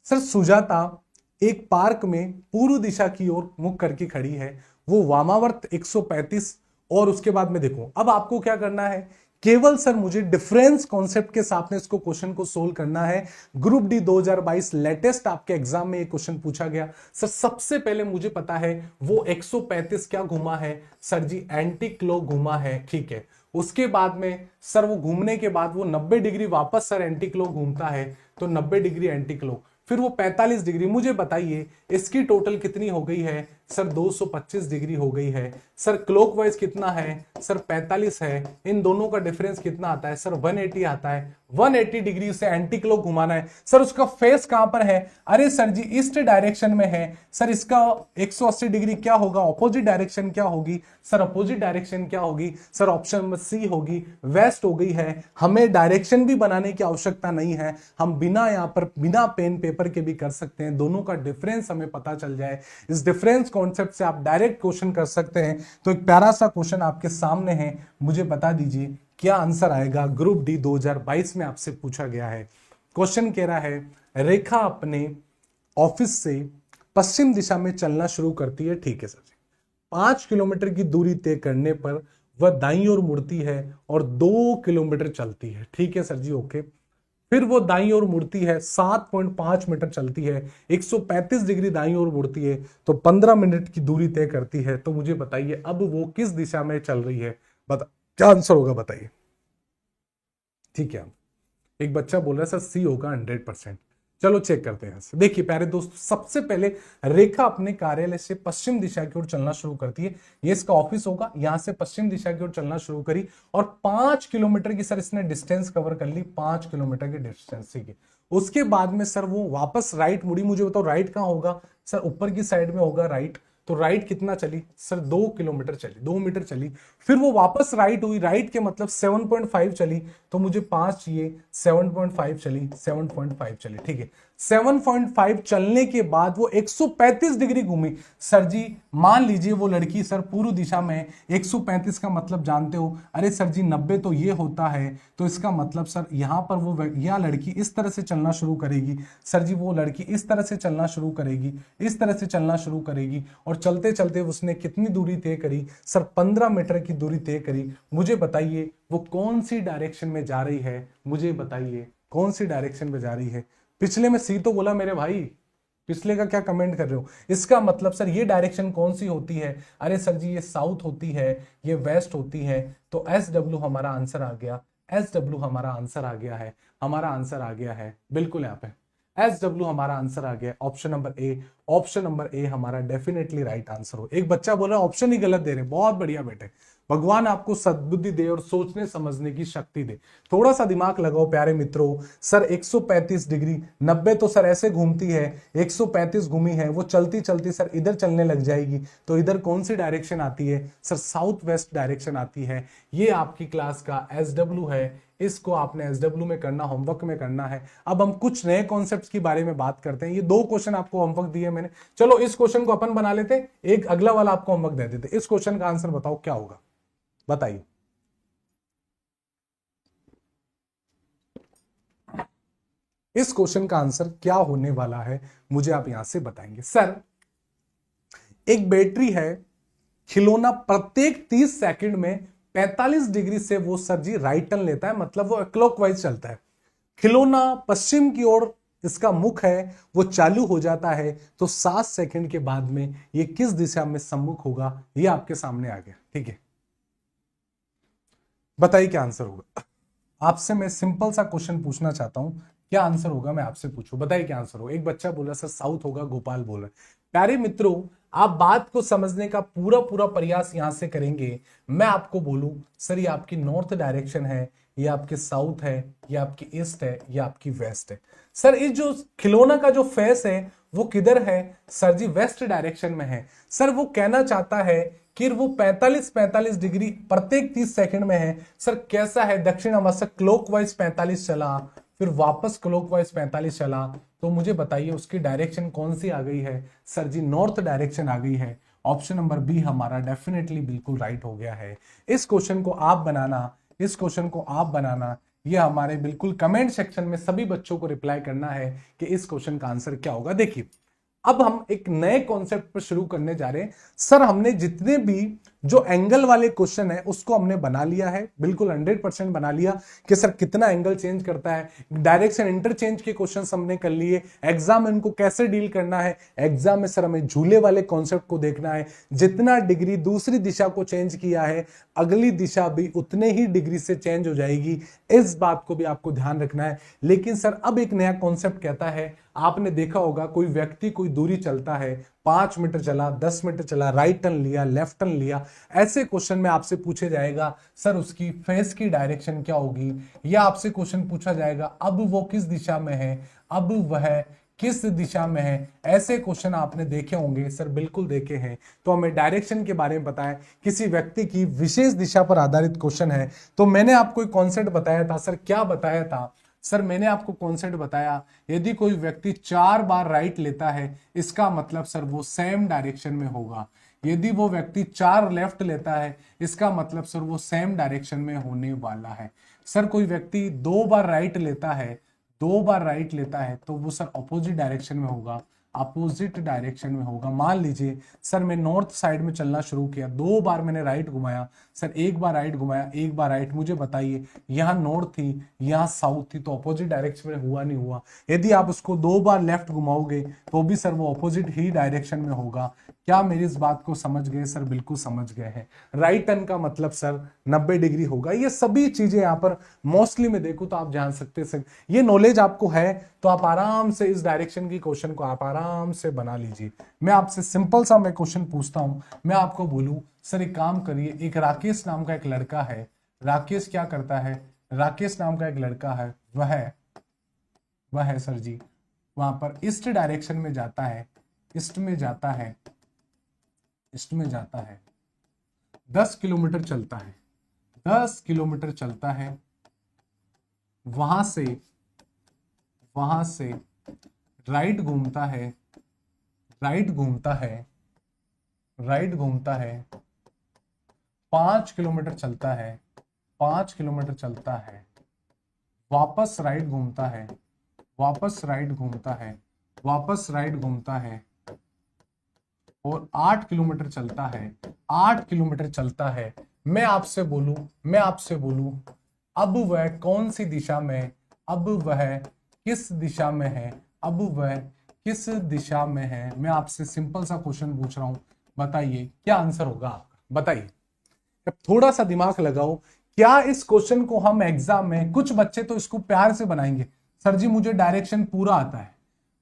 सर सुजाता एक पार्क में पूर्व दिशा की ओर मुख करके खड़ी है, वो वामावर्त 135, और उसके बाद में देखो अब आपको क्या करना है, केवल सर मुझे डिफरेंस कॉन्सेप्ट के साथ में इसको क्वेश्चन को सोल्व करना है। ग्रुप डी 2022 लेटेस्ट आपके एग्जाम में ये क्वेश्चन पूछा गया। सर सबसे पहले मुझे पता है वो 135 क्या घुमा है सर जी, एंटी क्लॉक घुमा है, ठीक है। उसके बाद में सर वो घूमने के बाद वो 90 डिग्री वापस सर एंटी क्लॉक घूमता है, तो 90 डिग्री एंटी क्लॉक, फिर वो 45 डिग्री। मुझे बताइए इसकी टोटल कितनी हो गई है सर, 225 डिग्री हो गई है। सर क्लॉकवाइज कितना है सर, 45 है। इन दोनों का डिफरेंस कितना आता है सर, 180 आता है। 180 डिग्री से एंटी क्लॉक घुमाना है। सर उसका फेस कहां पर है, अरे सर जी ईस्ट डायरेक्शन में है। सर इसका 180 डिग्री क्या होगा, अपोजिट डायरेक्शन क्या होगी सर, अपोजिट डायरेक्शन क्या होगी सर, ऑप्शन नंबर सी होगी, वेस्ट हो गई है। हमें डायरेक्शन भी बनाने की आवश्यकता नहीं है, हम बिना यहां पर बिना पेन पेपर के भी कर सकते हैं, दोनों का डिफरेंस हमें पता चल जाए। इस डिफरेंस कॉन्सेप्ट से आप डायरेक्ट क्वेश्चन कर सकते हैं। तो एक प्यारा सा क्वेश्चन आपके सामने है, मुझे बता दीजिए क्या आंसर आएगा। ग्रुप डी 2022 में आपसे पूछा गया है। क्वेश्चन कह रहा है, रेखा अपने ऑफिस से पश्चिम दिशा में चलना शुरू करती है। ठीक है सर जी। 5 किलोमीटर की दूरी तय करने पर वह दाईं ओर मुड़ती है और 2 किलोमीटर चलती है। ठीक है सर जी, ओके। फिर वो दाईं ओर मुड़ती है, 7.5 मीटर चलती है, 135 डिग्री दाईं ओर मुड़ती है, तो 15 मिनट की दूरी तय करती है। तो मुझे बताइए अब वो किस दिशा में चल रही है, बता क्या आंसर होगा, बताइए। ठीक है, एक बच्चा बोल रहा है सर सी होगा 100%। चलो चेक करते हैं। देखिए प्यारे दोस्त, सबसे पहले रेखा अपने कार्यालय से पश्चिम दिशा की ओर चलना शुरू करती है। ये इसका ऑफिस होगा, यहां से पश्चिम दिशा की ओर चलना शुरू करी और 5 किलोमीटर की सर इसने डिस्टेंस कवर कर ली, 5 किलोमीटर की डिस्टेंस की। उसके बाद में सर वो वापस राइट मुड़ी। मुझे बताओ राइट कहां होगा सर, ऊपर की साइड में होगा राइट। तो राइट कितना चली सर, 2 किलोमीटर चली, 2 मीटर चली। फिर वो वापस राइट हुई, राइट के मतलब 7.5 चली, तो मुझे 5 चाहिए, 7.5 चली, 7.5 चली। ठीक है, 7.5 चलने के बाद वो 135 डिग्री घूमी। सर जी मान लीजिए वो लड़की सर पूर्व दिशा में, 135 का मतलब जानते हो, अरे सर जी 90 तो ये होता है, तो इसका मतलब सर यहां पर वो यह लड़की इस तरह से चलना शुरू करेगी। सर जी वो लड़की इस तरह से चलना शुरू करेगी, इस तरह से चलना शुरू करेगी, और चलते चलते उसने कितनी दूरी तय करी सर, 15 मीटर की दूरी तय करी। मुझे बताइए वो कौन सी डायरेक्शन में जा रही है, मुझे बताइए कौन सी डायरेक्शन में जा रही है। पिछले में सी तो बोला मेरे भाई, पिछले का क्या कमेंट कर रहे हो। इसका मतलब सर ये डायरेक्शन कौन सी होती है, अरे सर जी ये साउथ होती है, ये वेस्ट होती है। तो एस डब्ल्यू हमारा आंसर आ गया, एस डब्ल्यू हमारा आंसर आ गया है, हमारा आंसर आ गया है बिल्कुल यहाँ पे एस डब्ल्यू हमारा आंसर आ गया, option number A. Option number A हमारा डेफिनेटली राइट आंसर हो। एक बच्चा बोल रहा है ऑप्शन ही गलत दे रहे, बहुत बढ़िया बेटे, भगवान आपको सद्बुद्धि दे और सोचने समझने की शक्ति दे। थोड़ा सा दिमाग लगाओ प्यारे मित्रों। सर 135 डिग्री, 90 तो सर ऐसे घूमती है, 135 घूमी है, वो चलती चलती सर इधर चलने लग जाएगी, तो इधर कौन सी डायरेक्शन आती है सर, साउथ वेस्ट डायरेक्शन आती है। ये आपकी क्लास का SW है, इसको आपने SW में करना, होमवर्क में करना है। अब हम कुछ नए कॉन्सेप्ट्स के बारे में बात करते हैं। ये 2 क्वेश्चन आपको होमवर्क दिए मैंने, चलो इस क्वेश्चन को अपन बना लेते, एक अगला वाला आपको होमवर्क दे देते। इस क्वेश्चन का आंसर बताओ क्या होगा, बताइए। इस क्वेश्चन का आंसर क्या होने वाला है, मुझे आप यहां से बताएंगे। सर एक बैटरी है, खिलौना प्रत्येक 30 सेकंड में 45 डिग्री से वो सर जी राइट टर्न लेता है, मतलब वो क्लॉकवाइज चलता है। खिलौना पश्चिम की ओर इसका मुख है, वो चालू हो जाता है, तो 7 सेकंड के बाद में ये किस दिशा में सम्मुख होगा, ये आपके सामने आ गया। ठीक है, बताइए क्या आंसर होगा। आपसे मैं सिंपल सा क्वेश्चन पूछना चाहता हूं, क्या आंसर होगा, मैं आपसे पूछूं, बताइए क्या आंसर होगा। एक बच्चा बोला सर साउथ होगा, गोपाल बोल रहा है। प्यारे मित्रों आप बात को समझने का पूरा पूरा प्रयास यहां से करेंगे। मैं आपको बोलूं सर ये आपकी नॉर्थ डायरेक्शन है, ये आपके साउथ है, ये आपकी ईस्ट है, ये आपकी वेस्ट है। सर इस जो खिलौना का जो फेस है वो किधर है सर जी, वेस्ट डायरेक्शन में है। सर वो कहना चाहता है कि वो 45 डिग्री प्रत्येक 30 सेकंड में है। सर कैसा है, दक्षिण अवस्था क्लॉकवाइज 45 चला, फिर वापस क्लॉकवाइज 45 चला, तो मुझे बताइए उसकी डायरेक्शन कौन सी आ गई है सर जी, नॉर्थ डायरेक्शन आ गई है। ऑप्शन नंबर बी हमारा डेफिनेटली बिल्कुल राइट हो गया है। इस क्वेश्चन को आप बनाना, इस क्वेश्चन को आप बनाना, ये हमारे बिल्कुल कमेंट सेक्शन में सभी बच्चों को रिप्लाई करना है कि इस क्वेश्चन का आंसर क्या होगा। देखिए अब हम एक नए कॉन्सेप्ट पर शुरू करने जा रहे हैं। सर हमने जितने भी जो एंगल वाले क्वेश्चन है उसको हमने बना लिया है, बिल्कुल 100% बना लिया कि सर कितना एंगल चेंज करता है। डायरेक्शन इंटरचेंज के क्वेश्चंस हमने कर लिए। एग्जाम में इनको कैसे डील करना है, एग्जाम में सर हमें झूले वाले कॉन्सेप्ट को देखना है। जितना डिग्री दूसरी दिशा को चेंज किया है, अगली दिशा भी उतने ही डिग्री से चेंज हो जाएगी, इस बात को भी आपको ध्यान रखना है। लेकिन सर अब एक नया कॉन्सेप्ट कहता है, आपने देखा होगा कोई व्यक्ति कोई दूरी चलता है, 5 मीटर चला, 10 मीटर चला, राइट टर्न लिया, लेफ्ट टर्न लिया, ऐसे क्वेश्चन में आपसे पूछे जाएगा सर उसकी फेस की डायरेक्शन क्या होगी, या आपसे क्वेश्चन पूछा जाएगा अब वो किस दिशा में है, अब वह किस दिशा में है। ऐसे क्वेश्चन आपने देखे होंगे सर, बिल्कुल देखे हैं। तो हमें डायरेक्शन के बारे में बताएं, किसी व्यक्ति की विशेष दिशा पर आधारित क्वेश्चन है। तो मैंने आपको एक कॉन्सेप्ट बताया था सर, क्या बताया था सर मैंने आपको कॉन्सेप्ट बताया, यदि कोई व्यक्ति 4 बार राइट लेता है इसका मतलब सर वो सेम डायरेक्शन में होगा। यदि वो व्यक्ति 4 लेफ्ट लेता है इसका मतलब सर वो सेम डायरेक्शन में होने वाला है। सर कोई व्यक्ति 2 बार राइट लेता है, 2 बार राइट लेता है तो वो सर अपोजिट डायरेक्शन में होगा, अपोजिट डायरेक्शन में होगा। मान लीजिए सर मैं नॉर्थ साइड में चलना शुरू किया, 2 बार मैंने राइट घुमाया, सर 1 बार राइट घुमाया, 1 बार राइट, मुझे बताइए यहाँ नॉर्थ थी यहाँ साउथ थी तो अपोजिट डायरेक्शन में हुआ नहीं हुआ। यदि आप उसको 2 बार लेफ्ट घुमाओगे तो भी सर वो अपोजिट ही डायरेक्शन में होगा। क्या मेरी इस बात को समझ गए सर? बिल्कुल समझ गए हैं। राइट टर्न का मतलब सर 90 डिग्री होगा। ये सभी चीजें यहाँ पर मोस्टली में देखो तो आप जान सकते हैं। ये नॉलेज आपको है तो आप आराम से इस डायरेक्शन की क्वेश्चन को आप आराम से बना लीजिए। मैं आपसे सिंपल सा मैं क्वेश्चन पूछता हूं, मैं आपको बोलूं सर एक काम करिए, एक राकेश नाम का एक लड़का है, राकेश क्या करता है, राकेश नाम का एक लड़का है, वह है सर जी वहां पर ईस्ट डायरेक्शन में जाता है, ईस्ट में जाता है, ईस्ट में जाता है, 10 किलोमीटर चलता है, 10 किलोमीटर चलता है, वहां से राइट घूमता है, राइट घूमता है, राइट घूमता है, 5 किलोमीटर चलता है, 5 किलोमीटर चलता है, वापस राइट घूमता है, वापस राइट घूमता है, वापस राइट घूमता है और 8 किलोमीटर चलता है, 8 किलोमीटर चलता है। मैं आपसे बोलूं अब वह कौन सी दिशा में, अब वह किस दिशा में है, अब वह किस दिशा में है। मैं आपसे सिंपल सा क्वेश्चन पूछ रहा हूं, बताइए क्या आंसर होगा आपका, बताइए। अब थोड़ा सा दिमाग लगाओ, क्या इस क्वेश्चन को हम एग्जाम में, कुछ बच्चे तो इसको प्यार से बनाएंगे, सर जी मुझे डायरेक्शन पूरा आता है,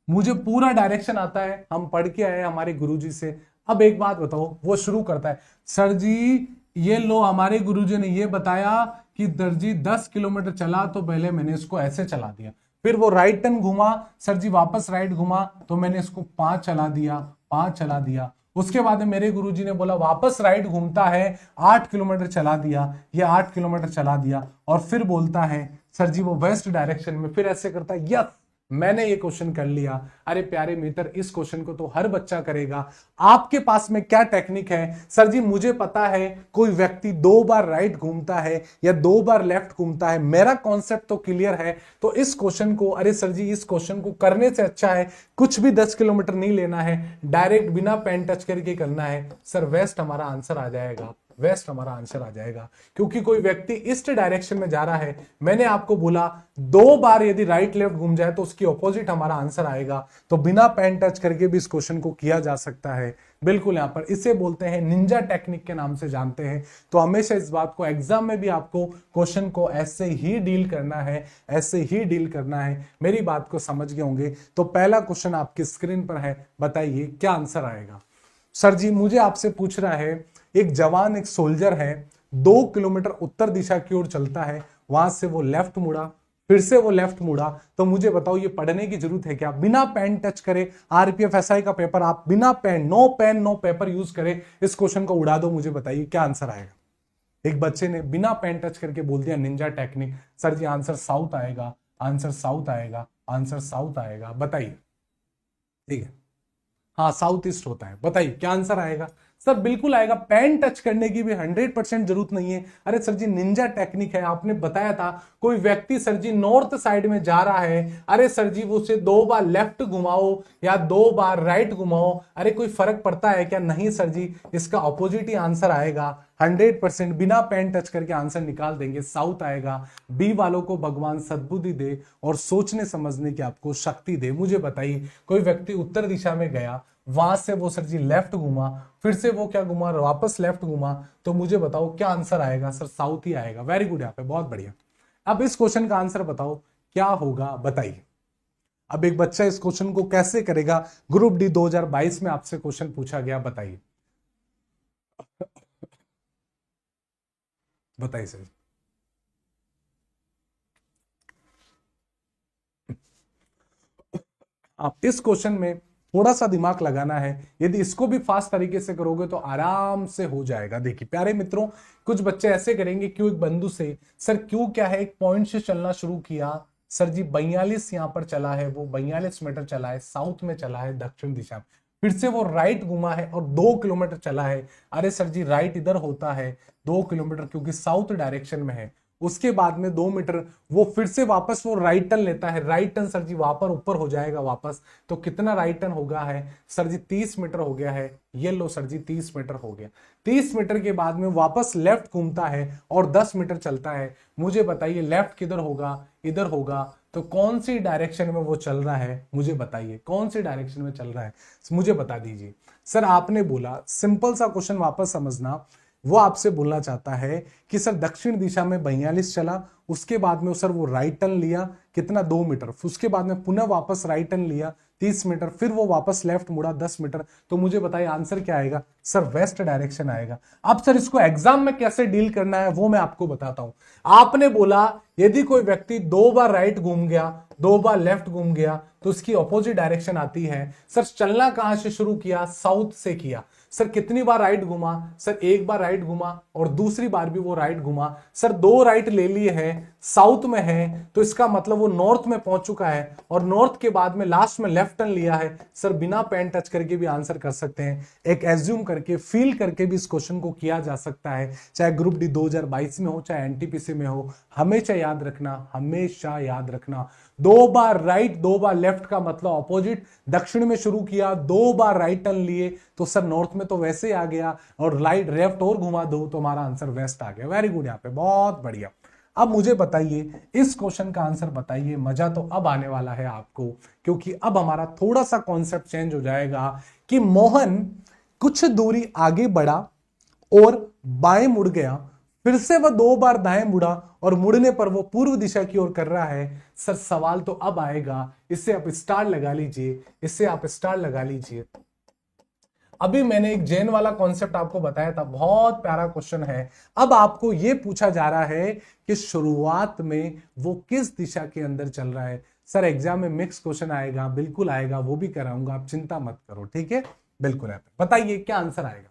मुझे पूरा डायरेक्शन आता है, हम पढ़ के आए हमारे गुरुजी से। अब एक बात बताओ, वो शुरू करता है, सर जी ये लो हमारे गुरुजी ने ये बताया कि दर्जी 10 किलोमीटर चला तो पहले मैंने इसको ऐसे चला दिया, फिर वो राइट टर्न घुमा, सर जी वापस राइट घुमा तो मैंने इसको 5 चला दिया, 5 चला दिया। उसके बाद में मेरे गुरुजी ने बोला वापस राइट घूमता है, 8 किलोमीटर चला दिया, ये 8 किलोमीटर चला दिया और फिर बोलता है सर जी वो वेस्ट डायरेक्शन में, फिर ऐसे करता है, यस मैंने ये क्वेश्चन कर लिया। अरे प्यारे मित्र, इस क्वेश्चन को तो हर बच्चा करेगा। आपके पास में क्या टेक्निक है? सर जी मुझे पता है कोई व्यक्ति 2 बार राइट घूमता है या 2 बार लेफ्ट घूमता है, मेरा कॉन्सेप्ट तो क्लियर है। तो इस क्वेश्चन को, अरे सर जी इस क्वेश्चन को करने से अच्छा है कुछ भी 10 किलोमीटर नहीं लेना है, डायरेक्ट बिना पेन टच करके करना है। सर वेस्ट हमारा आंसर आ जाएगा, वेस्ट हमारा आंसर आ जाएगा, क्योंकि कोई व्यक्ति ईस्ट डायरेक्शन में जा रहा है। मैंने आपको बोला 2 बार यदि राइट लेफ्ट घूम जाए तो उसकी ऑपोजिट हमारा आंसर आएगा। तो बिना पेन टच करके भी इस क्वेश्चन को किया जा सकता है। बिल्कुल, यहां पर इसे बोलते हैं निंजा टेक्निक के नाम से जानते हैं। तो हमेशा इस बात को, एग्जाम में भी आपको क्वेश्चन को ऐसे ही डील करना है, ऐसे ही डील करना है। मेरी बात को समझ गए होंगे। तो पहला क्वेश्चन आपकी स्क्रीन पर है, बताइए क्या आंसर आएगा। सर जी मुझे आपसे पूछ रहा है, एक जवान, एक सोल्जर है, 2 किलोमीटर उत्तर दिशा की ओर चलता है, वहां से वो लेफ्ट मुड़ा, फिर से वो लेफ्ट मुड़ा, तो मुझे बताओ ये पढ़ने की जरूरत है क्या? बिना पेन टच करे आरपीएफ एसआई का पेपर आप बिना pen, no pen no paper use करे इस क्वेश्चन को उड़ा दो, मुझे बताइए क्या आंसर आएगा। एक बच्चे ने बिना पेन टच करके बोल दिया निंजा टेक्निक। सर जी आंसर साउथ आएगा, आंसर साउथ आएगा, आंसर साउथ आएगा, बताइए। ठीक है, हाँ साउथ ईस्ट होता है, बताइए क्या आंसर आएगा। सर बिल्कुल आएगा, पेन टच करने की भी 100% जरूरत नहीं है। अरे सर जी निंजा टेक्निक है, आपने बताया था कोई व्यक्ति सर जी नॉर्थ साइड में जा रहा है, अरे सर जी वो उसे 2 बार लेफ्ट घुमाओ या 2 बार राइट घुमाओ, अरे कोई फर्क पड़ता है क्या? नहीं सर जी, इसका ऑपोजिट ही आंसर आएगा। 100% बिना पेन टच करके आंसर निकाल देंगे, साउथ आएगा। बी वालों को भगवान सद्बुद्धि दे और सोचने समझने की आपको शक्ति दे। मुझे बताइए कोई व्यक्ति उत्तर दिशा में गया, वहां से वो सर जी लेफ्ट घूमा, फिर से वो क्या घुमा, वापस लेफ्ट घूमा, तो मुझे बताओ क्या आंसर आएगा? सर साउथ ही आएगा। वेरी गुड, यहाँ पे बहुत बढ़िया। अब इस क्वेश्चन का आंसर बताओ क्या होगा, बताइए। अब एक बच्चा इस क्वेश्चन को कैसे करेगा? ग्रुप डी 2022 में आपसे क्वेश्चन पूछा गया, बताइए बताइए सर। आप इस क्वेश्चन में थोड़ा सा दिमाग लगाना है, यदि इसको भी फास्ट तरीके से करोगे तो आराम से हो जाएगा। देखिए प्यारे मित्रों, कुछ बच्चे ऐसे करेंगे, क्यों एक बंधु से, सर क्यों क्या है, एक पॉइंट से चलना शुरू किया, सर जी 42 यहां पर चला है, वो 42 मीटर चला है, साउथ में चला है, दक्षिण दिशा में। फिर से वो राइट घुमा है और 2 किलोमीटर चला है। अरे सर जी राइट इधर होता है 2 किलोमीटर, क्योंकि साउथ डायरेक्शन में है। उसके बाद में 2 मीटर वो फिर से वापस वो राइट टर्न लेता है। राइट टर्न सर जी वहां पर ऊपर हो जाएगा वापस, तो कितना राइट टर्न होगा है सर जी 30 मीटर हो गया है। ये लो सर जी 30 मीटर हो गया। 30 मीटर के बाद में वापस लेफ्ट घूमता है और 10 मीटर चलता है। मुझे बताइए लेफ्ट किधर होगा, इधर होगा, तो कौन सी डायरेक्शन में वो चल रहा है, मुझे बताइए कौन सी डायरेक्शन में चल रहा है, मुझे बता दीजिए। सर आपने बोला, सिंपल सा क्वेश्चन वापस समझना, वो आपसे बोलना चाहता है कि सर दक्षिण दिशा में 42 चला, उसके बाद में सर वो राइट टर्न लिया, कितना 2 मीटर, उसके बाद में पुनः वापस राइट टर्न लिया 30 मीटर, फिर वो वापस लेफ्ट मुड़ा 10 मीटर। तो मुझे बताइए आंसर क्या आएगा सर, वेस्ट डायरेक्शन आएगा। अब सर इसको एग्जाम में कैसे डील करना है वो मैं आपको बताता हूं। आपने बोला यदि कोई व्यक्ति 2 बार राइट घूम गया, 2 बार लेफ्ट घूम गया, तो उसकी ऑपोजिट डायरेक्शन आती है। सर चलना कहां से शुरू किया, साउथ से किया। सर कितनी बार राइट घुमा, सर 1 बार राइट घुमा और दूसरी बार भी वो राइट घुमा। सर 2 राइट ले लिए है, साउथ में है, तो इसका मतलब वो नॉर्थ में पहुंच चुका है, और नॉर्थ के बाद में लास्ट में लेफ्ट टर्न लिया है। सर बिना पेन टच करके भी आंसर कर सकते हैं, एक एज्यूम करके फील करके भी इस क्वेश्चन को किया जा सकता है, चाहे ग्रुप डी 2022 में हो, चाहे एनटीपीसी में हो। हमेशा याद रखना, हमेशा याद रखना, 2 बार राइट 2 बार लेफ्ट का मतलब ऑपोजिट। दक्षिण में शुरू किया, 2 बार राइट टर्न लिए, तो सर नॉर्थ में तो वैसे ही आ गया, और राइट लेफ्ट और घुमा दो तो हमारा आंसर वेस्ट आ गया। वेरी गुड, यहाँ पे बहुत बढ़िया। अब मुझे बताइए इस क्वेश्चन का आंसर बताइए। मजा तो अब आने वाला है आपको, क्योंकि अब हमारा थोड़ा सा कॉन्सेप्ट चेंज हो जाएगा कि मोहन कुछ दूरी आगे बढ़ा और बाएं मुड़ गया, फिर से वह 2 बार दाएं मुड़ा और मुड़ने पर वो पूर्व दिशा की ओर कर रहा है। सर सवाल तो अब आएगा, इससे आप स्टार लगा लीजिए, इससे आप स्टार लगा लीजिए। अभी मैंने एक जैन वाला कॉन्सेप्ट आपको बताया था, बहुत प्यारा क्वेश्चन है। अब आपको यह पूछा जा रहा है कि शुरुआत में वो किस दिशा के अंदर चल रहा है। सर एग्जाम में मिक्स क्वेश्चन आएगा, बिल्कुल आएगा, वो भी कराऊंगा, आप चिंता मत करो, ठीक है, बिल्कुल है। बताइए क्या आंसर आएगा।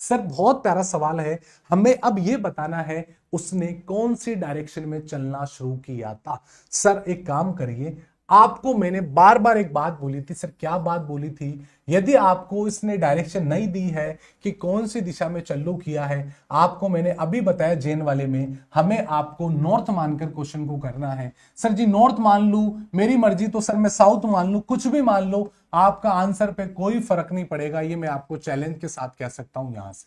सर बहुत प्यारा सवाल है, हमें अब यह बताना है उसने कौन सी डायरेक्शन में चलना शुरू किया था। सर एक काम करिए, आपको मैंने बार बार एक बात बोली थी। सर क्या बात बोली थी, यदि आपको इसने डायरेक्शन नहीं दी है कि कौन सी दिशा में चालू किया है, आपको मैंने अभी बताया जैन वाले में, हमें आपको नॉर्थ मानकर क्वेश्चन को करना है। सर जी नॉर्थ मान लू, मेरी मर्जी, तो सर मैं साउथ मान लू, कुछ भी मान लो, आपका आंसर पे कोई फर्क नहीं पड़ेगा। ये मैं आपको चैलेंज के साथ कह सकता हूं यहां से,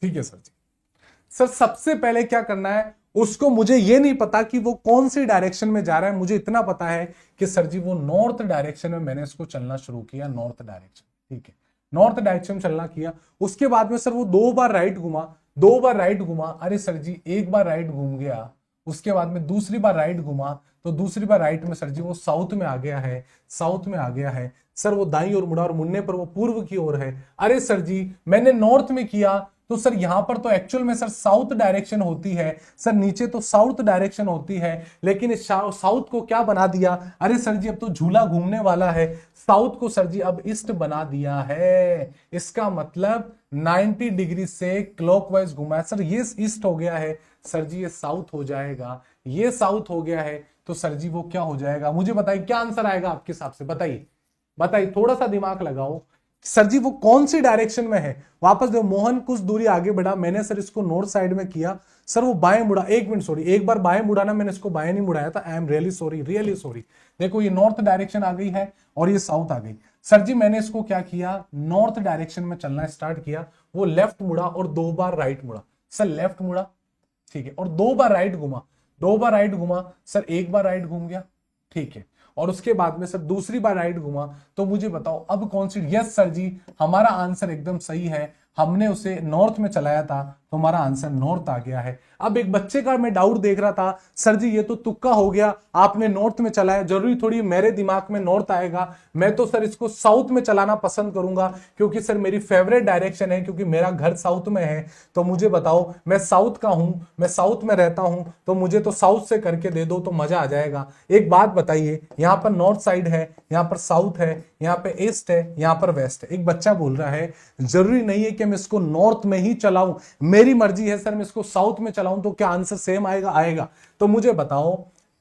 ठीक है सर जी। सर सबसे पहले क्या करना है, उसको, मुझे ये नहीं पता कि वो कौन सी डायरेक्शन में जा रहा है, मुझे इतना पता है कि सर जी वो नॉर्थ डायरेक्शन में मैंने इसको चलना शुरू किया, नॉर्थ डायरेक्शन, ठीक है, नॉर्थ डायरेक्शन में चलना किया। उसके बाद में सर वो 2 बार राइट घुमा, 2 बार राइट घुमा, अरे सर जी 1 बार राइट घूम गया, उसके बाद में दूसरी बार राइट घुमा, तो दूसरी बार राइट में सर जी वो साउथ में आ गया है, साउथ में आ गया है। सर वो दाईं ओर मुड़ा और मुड़ने पर वो पूर्व की ओर है। अरे सर जी मैंने नॉर्थ में किया, तो सर यहां पर तो एक्चुअल में सर साउथ डायरेक्शन होती है, सर नीचे तो साउथ डायरेक्शन होती है, लेकिन इस साउथ को क्या बना दिया, अरे सर जी अब तो झूला घूमने वाला है, साउथ को सर जी अब ईस्ट बना दिया है। इसका मतलब 90 डिग्री से क्लॉकवाइज घुमा है। सर ये ईस्ट हो गया है, सर जी ये साउथ हो जाएगा, ये साउथ हो गया है, तो सर जी वो क्या हो जाएगा, मुझे बताइए क्या आंसर आएगा आपके हिसाब से, बताइए बताइए, थोड़ा सा दिमाग लगाओ। सर जी वो कौन सी डायरेक्शन में है, वापस देखो, मोहन कुछ दूरी आगे बढ़ा, मैंने सर इसको नॉर्थ साइड में किया, सर वो बाएं मुड़ा, 1 मिनट सॉरी, एक बार बाएं मुड़ा ना, मैंने इसको बाएं नहीं मुड़ाया था, I am really sorry, really sorry. देखो ये नॉर्थ डायरेक्शन आ गई है और ये साउथ आ गई। सर जी मैंने इसको क्या किया, नॉर्थ डायरेक्शन में चलना स्टार्ट किया, वो लेफ्ट मुड़ा और 2 बार राइट मुड़ा। सर लेफ्ट मुड़ा, ठीक है, और 2 बार राइट घुमा, 2 बार राइट घुमा, सर 1 बार राइट घूम गया, ठीक है, और उसके बाद में सर दूसरी बार राइट घुमा। तो मुझे बताओ अब कौन सी, यस सर जी हमारा आंसर एकदम सही है, हमने उसे नॉर्थ में चलाया था, तो हमारा आंसर नॉर्थ आ गया है। अब एक बच्चे का मैं डाउट देख रहा था, सर जी ये तो तुक्का हो गया, आपने नॉर्थ में चलाया, जरूरी थोड़ी मेरे दिमाग में नॉर्थ आएगा, मैं तो सर इसको साउथ में चलाना पसंद करूंगा, क्योंकि सर मेरी फेवरेट डायरेक्शन है, क्योंकि मेरा घर साउथ में है। तो मुझे बताओ, मैं साउथ का हूं, मैं साउथ में रहता हूं, तो मुझे तो साउथ से करके दे दो तो मजा आ जाएगा। एक बात बताइए, यहां पर नॉर्थ साइड है, यहां पर साउथ है, यहां पे ईस्ट है, यहां पर वेस्ट है। एक बच्चा बोल रहा है जरूरी नहीं है कि मैं इसको नॉर्थ में ही चलाऊं, मेरी मर्जी है सर मैं इसको साउथ में चलाऊं, तो क्या आंसर सेम आएगा, आएगा। तो मुझे बताओ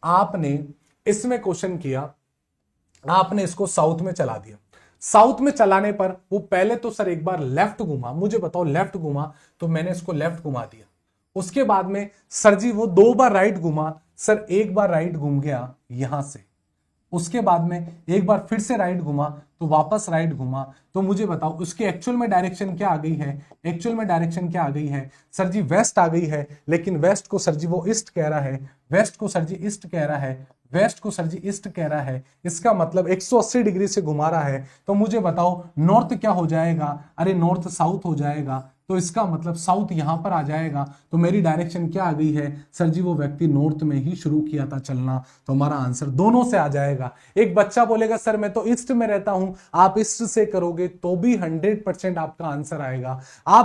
आपने इसमें क्वेश्चन किया, आपने इसको साउथ में चला दिया। साउथ में चलाने पर वो पहले तो सर एक बार लेफ्ट घुमा, मुझे बताओ लेफ्ट घुमा, तो मैंने इसको लेफ्ट घुमा दिया। उसके बाद में सर जी वो 2 बार राइट घुमा, सर एक बार राइट घूम गया यहां से, उसके बाद में एक बार फिर से राइट घुमा तो वापस राइट घुमा। तो मुझे बताओ उसकी एक्चुअल में डायरेक्शन क्या आ गई है? एक्चुअल में डायरेक्शन क्या आ गई है सर जी? वेस्ट आ गई है, लेकिन वेस्ट को सर जी वो ईस्ट कह रहा है, वेस्ट को सर जी ईस्ट कह रहा है, वेस्ट को सर जी ईस्ट कह रहा है। इसका मतलब 180 डिग्री से घुमा रहा है। तो मुझे बताओ नॉर्थ क्या हो जाएगा? अरे नॉर्थ साउथ हो जाएगा। तो इसका मतलब साउथ यहां पर आ जाएगा। तो मेरी डायरेक्शन क्या आ गई है सर जी? वो व्यक्ति नॉर्थ में ही शुरू किया था चलना। तो हमारा आंसर दोनों से आ जाएगा। एक बच्चा बोलेगा सर मैं तो ईस्ट में रहता हूं, आप ईस्ट से करोगे तो भी 100% आपका आंसर आएगा।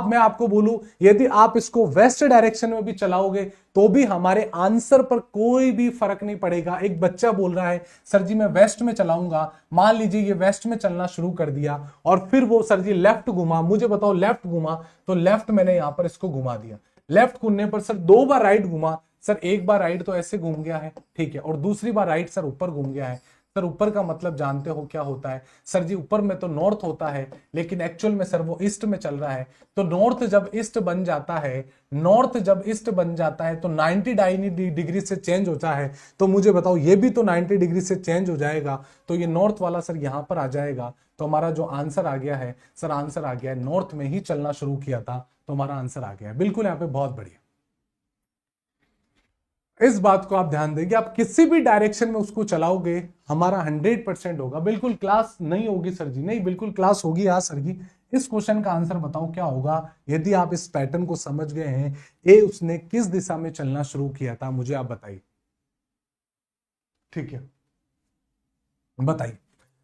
मैं आपको बोलूं यदि आप इसको वेस्ट डायरेक्शन में भी चलाओगे तो भी हमारे आंसर पर कोई भी फर्क नहीं पड़ेगा। एक बच्चा बोल रहा है सर जी मैं वेस्ट में चलाऊंगा, मान लीजिए ये वेस्ट में चलना शुरू कर दिया और फिर वो सर जी लेफ्ट घुमा, मुझे बताओ लेफ्ट घुमा, तो लेफ्ट मैंने यहां पर इसको घुमा दिया। लेफ्ट घूमने पर सर 2 बार राइट घुमा, सर एक बार राइट तो ऐसे घूम गया है, ठीक है, और दूसरी बार राइट सर ऊपर घूम गया है। सर ऊपर का मतलब जानते हो क्या होता है? सर जी ऊपर में तो नॉर्थ होता है, लेकिन एक्चुअल में सर वो ईस्ट में चल रहा है। तो नॉर्थ जब ईस्ट बन जाता है, नॉर्थ जब ईस्ट बन जाता है तो 90 डिग्री से चेंज होता है। तो मुझे बताओ ये भी तो 90 डिग्री से चेंज हो जाएगा। तो ये नॉर्थ वाला सर यहां पर आ जाएगा। तो हमारा जो आंसर आ गया है सर, आंसर आ गया है नॉर्थ में ही चलना शुरू किया था। तो हमारा आंसर आ गया है बिल्कुल यहाँ पे, बहुत बढ़िया। इस बात को आप ध्यान देंगे, आप किसी भी डायरेक्शन में उसको चलाओगे हमारा 100% होगा। बिल्कुल क्लास नहीं होगी सर जी? नहीं, बिल्कुल क्लास होगी। हाँ सर जी। इस क्वेश्चन का आंसर बताओ क्या होगा यदि आप इस पैटर्न को समझ गए हैं। ए उसने किस दिशा में चलना शुरू किया था, मुझे आप बताइए। ठीक है, बताइए।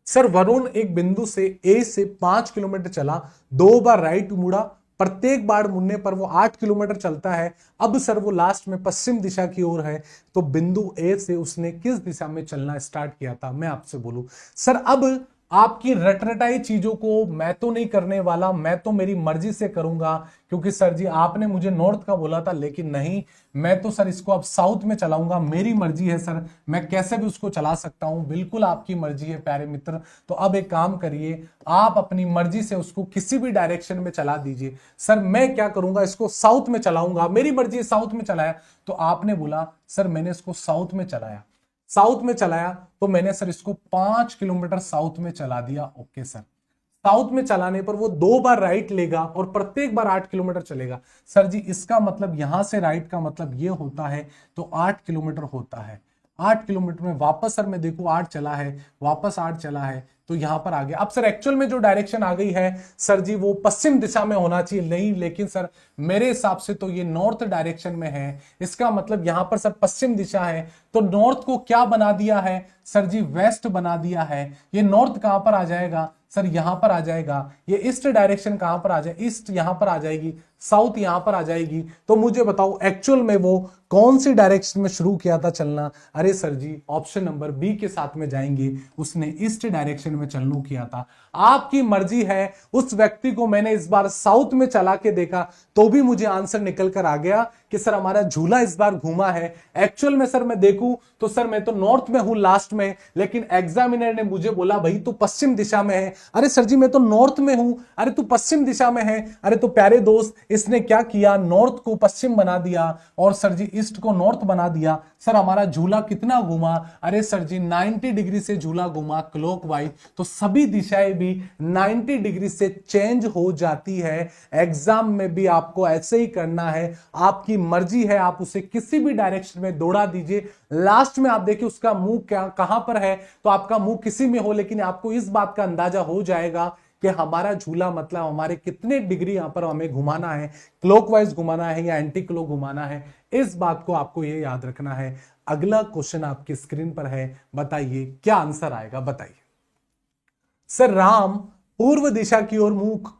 सर वरुण एक बिंदु से ए से 5 किलोमीटर चला, 2 बार राइट मुड़ा, प्रत्येक बार मुड़ने पर वो 8 किलोमीटर चलता है। अब सर वो लास्ट में पश्चिम दिशा की ओर है। तो बिंदु ए से उसने किस दिशा में चलना स्टार्ट किया था? मैं आपसे बोलूं सर, अब आपकी रटरटाई चीजों को मैं तो नहीं करने वाला, मैं तो मेरी मर्जी से करूंगा। क्योंकि सर जी आपने मुझे नॉर्थ का बोला था, लेकिन नहीं, मैं तो सर इसको अब साउथ में चलाऊंगा। मेरी मर्जी है सर, मैं कैसे भी उसको चला सकता हूं। बिल्कुल आपकी मर्जी है प्यारे मित्र। तो अब एक काम करिए, आप अपनी मर्जी से उसको किसी भी डायरेक्शन में चला दीजिए। सर मैं क्या करूंगा, इसको साउथ में चलाऊंगा, मेरी मर्जी है, साउथ में चलाया। तो आपने बोला सर मैंने इसको साउथ में चलाया, साउथ में चलाया तो मैंने सर इसको 5 किलोमीटर साउथ में चला दिया। ओके सर, साउथ में चलाने पर वो 2 बार राइट लेगा और प्रत्येक बार 8 किलोमीटर चलेगा। सर जी इसका मतलब यहां से राइट का मतलब ये होता है, तो 8 किलोमीटर होता है। 8 किलोमीटर में वापस सर मैं देखूं 8 चला है, वापस 8 चला है, तो यहां पर आ गया। अब सर एक्चुअल में जो डायरेक्शन आ गई है सर जी वो पश्चिम दिशा में होना चाहिए, नहीं, लेकिन सर मेरे हिसाब से तो ये नॉर्थ डायरेक्शन में है। इसका मतलब यहां पर सर पश्चिम दिशा है, तो नॉर्थ को क्या बना दिया है सर जी? वेस्ट बना दिया है। ये नॉर्थ कहां पर आ जाएगा सर? यहां पर आ जाएगा। ये ईस्ट डायरेक्शन कहां पर आ जाए? ईस्ट यहां पर आ जाएगी, साउथ यहां पर आ जाएगी। तो मुझे बताओ एक्चुअल में वो कौन सी डायरेक्शन में शुरू किया था चलना? अरे सर जी ऑप्शन नंबर बी के साथ में जाएंगे, उसने ईस्ट डायरेक्शन में चलना किया था। आपकी मर्जी है। उस व्यक्ति को मैंने इस बार साउथ में चला के देखा तो भी मुझे आंसर निकल कर आ गया कि सर हमारा झूला इस बार घूमा है। एक्चुअल में सर मैं देखूं तो सर मैं तो नॉर्थ में हूं लास्ट में, लेकिन एग्जामिनर ने मुझे बोला भाई तू पश्चिम दिशा में है। अरे सर जी मैं तो नॉर्थ में हूं, अरे तू पश्चिम दिशा में है। अरे तो प्यारे दोस्त इसने क्या किया, नॉर्थ को पश्चिम बना दिया और सर जी ईस्ट को नॉर्थ बना दिया। सर हमारा झूला कितना घूमा? अरे सर जी 90 डिग्री से झूला घूमा क्लॉकवाइज। तो सभी दिशाएं भी 90 डिग्री से चेंज हो जाती है। एग्जाम में भी आपको ऐसे ही करना है, आपकी मर्जी है, आप उसे किसी भी डायरेक्शन में दौड़ा दीजिए। लास्ट में आप देखिए उसका मुंह क्या कहां पर है, तो आपका मुंह किसी में हो, लेकिन आपको इस बात का अंदाजा हो जाएगा कि हमारा झूला मतलब हमारे कितने डिग्री यहां पर हमें घुमाना है, क्लॉकवाइज घुमाना है या एंटी क्लॉक घुमाना है। इस बात को आपको ये याद रखना है। अगला क्वेश्चन आपकी स्क्रीन पर है, बताइए क्या आंसर आएगा, बताइए। सर राम पूर्व दिशा की ओर मुंह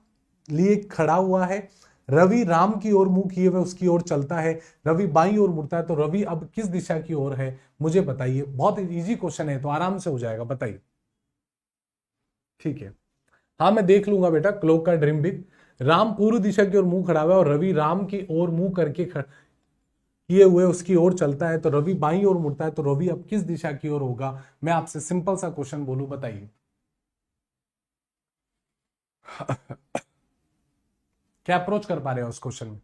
लिए खड़ा हुआ है, रवि राम की ओर मुंह किए हुए उसकी ओर चलता है, रवि बाईं ओर मुड़ता है, तो रवि अब किस दिशा की ओर है मुझे बताइए। बहुत इजी क्वेश्चन है तो आराम से हो जाएगा, बताइए। ठीक है, हाँ मैं देख लूंगा बेटा, क्लॉक का ड्रीम बिग। राम पूर्व दिशा की ओर मुंह खड़ा हुआ है और रवि राम की ओर मुंह करके किए हुए उसकी ओर चलता है तो रवि बाईं ओर मुड़ता है, तो रवि अब किस दिशा की ओर होगा? मैं आपसे सिंपल सा क्वेश्चन बोलूं, बताइए। क्या अप्रोच कर पा रहे हो उस क्वेश्चन में?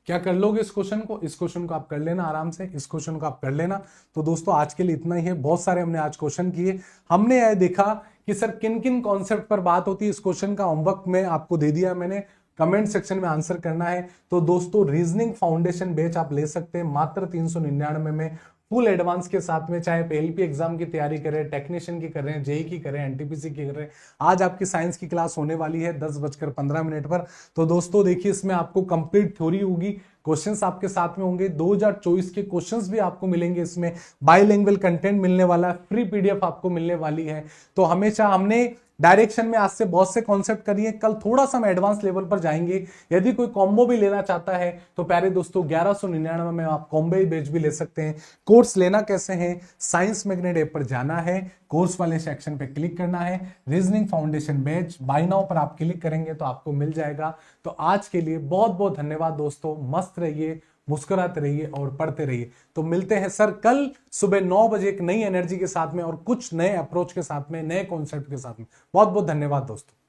क्या कर लोगे इस क्वेश्चन को? इस क्वेश्चन को आप कर लेना आराम से, इस क्वेश्चन को आप कर लेना। तो दोस्तों आज के लिए इतना ही है, बहुत सारे हमने आज क्वेश्चन किए। हमने यह देखा कि सर किन किन कॉन्सेप्ट पर बात होती है। इस क्वेश्चन का होमवर्क में आपको दे दिया मैंने, कमेंट सेक्शन में आंसर करना है। तो दोस्तों रीजनिंग फाउंडेशन बैच आप ले सकते हैं मात्र 399 में, फुल एडवांस के साथ में। चाहे आप एलपी एग्जाम की तैयारी करें, टेक्नीशियन की करें, जेई की करें, एनटीपीसी की करें। आज आपकी साइंस की क्लास होने वाली है 10:15 पर। तो दोस्तों देखिए, इसमें आपको कंप्लीट थ्योरी होगी, क्वेश्चंस आपके साथ में होंगे, 2024 के क्वेश्चंस भी आपको मिलेंगे इसमें, बाइलिंगुअल कंटेंट मिलने वाला है, फ्री पीडीएफ आपको मिलने वाली है। तो हमेशा हमने डायरेक्शन में आज से बहुत से कॉन्सेप्ट करिए, कल थोड़ा सा हम एडवांस लेवल पर जाएंगे। यदि कोई कॉम्बो भी लेना चाहता है तो प्यारे दोस्तों 1199 में आप कॉम्बो बैच भी ले सकते हैं। कोर्स लेना कैसे है? साइंस मैग्नेट ऐप पर जाना है, कोर्स वाले सेक्शन पे क्लिक करना है, reasoning foundation batch buy now पर आप क्लिक करेंगे तो आपको मिल जाएगा। तो आज के लिए बहुत बहुत धन्यवाद दोस्तों, मस्त रहिए, मुस्कुराते रहिए और पढ़ते रहिए। तो मिलते हैं सर कल सुबह 9 बजे एक नई एनर्जी के साथ में और कुछ नए अप्रोच के साथ में, नए कॉन्सेप्ट के साथ में। बहुत बहुत धन्यवाद दोस्तों।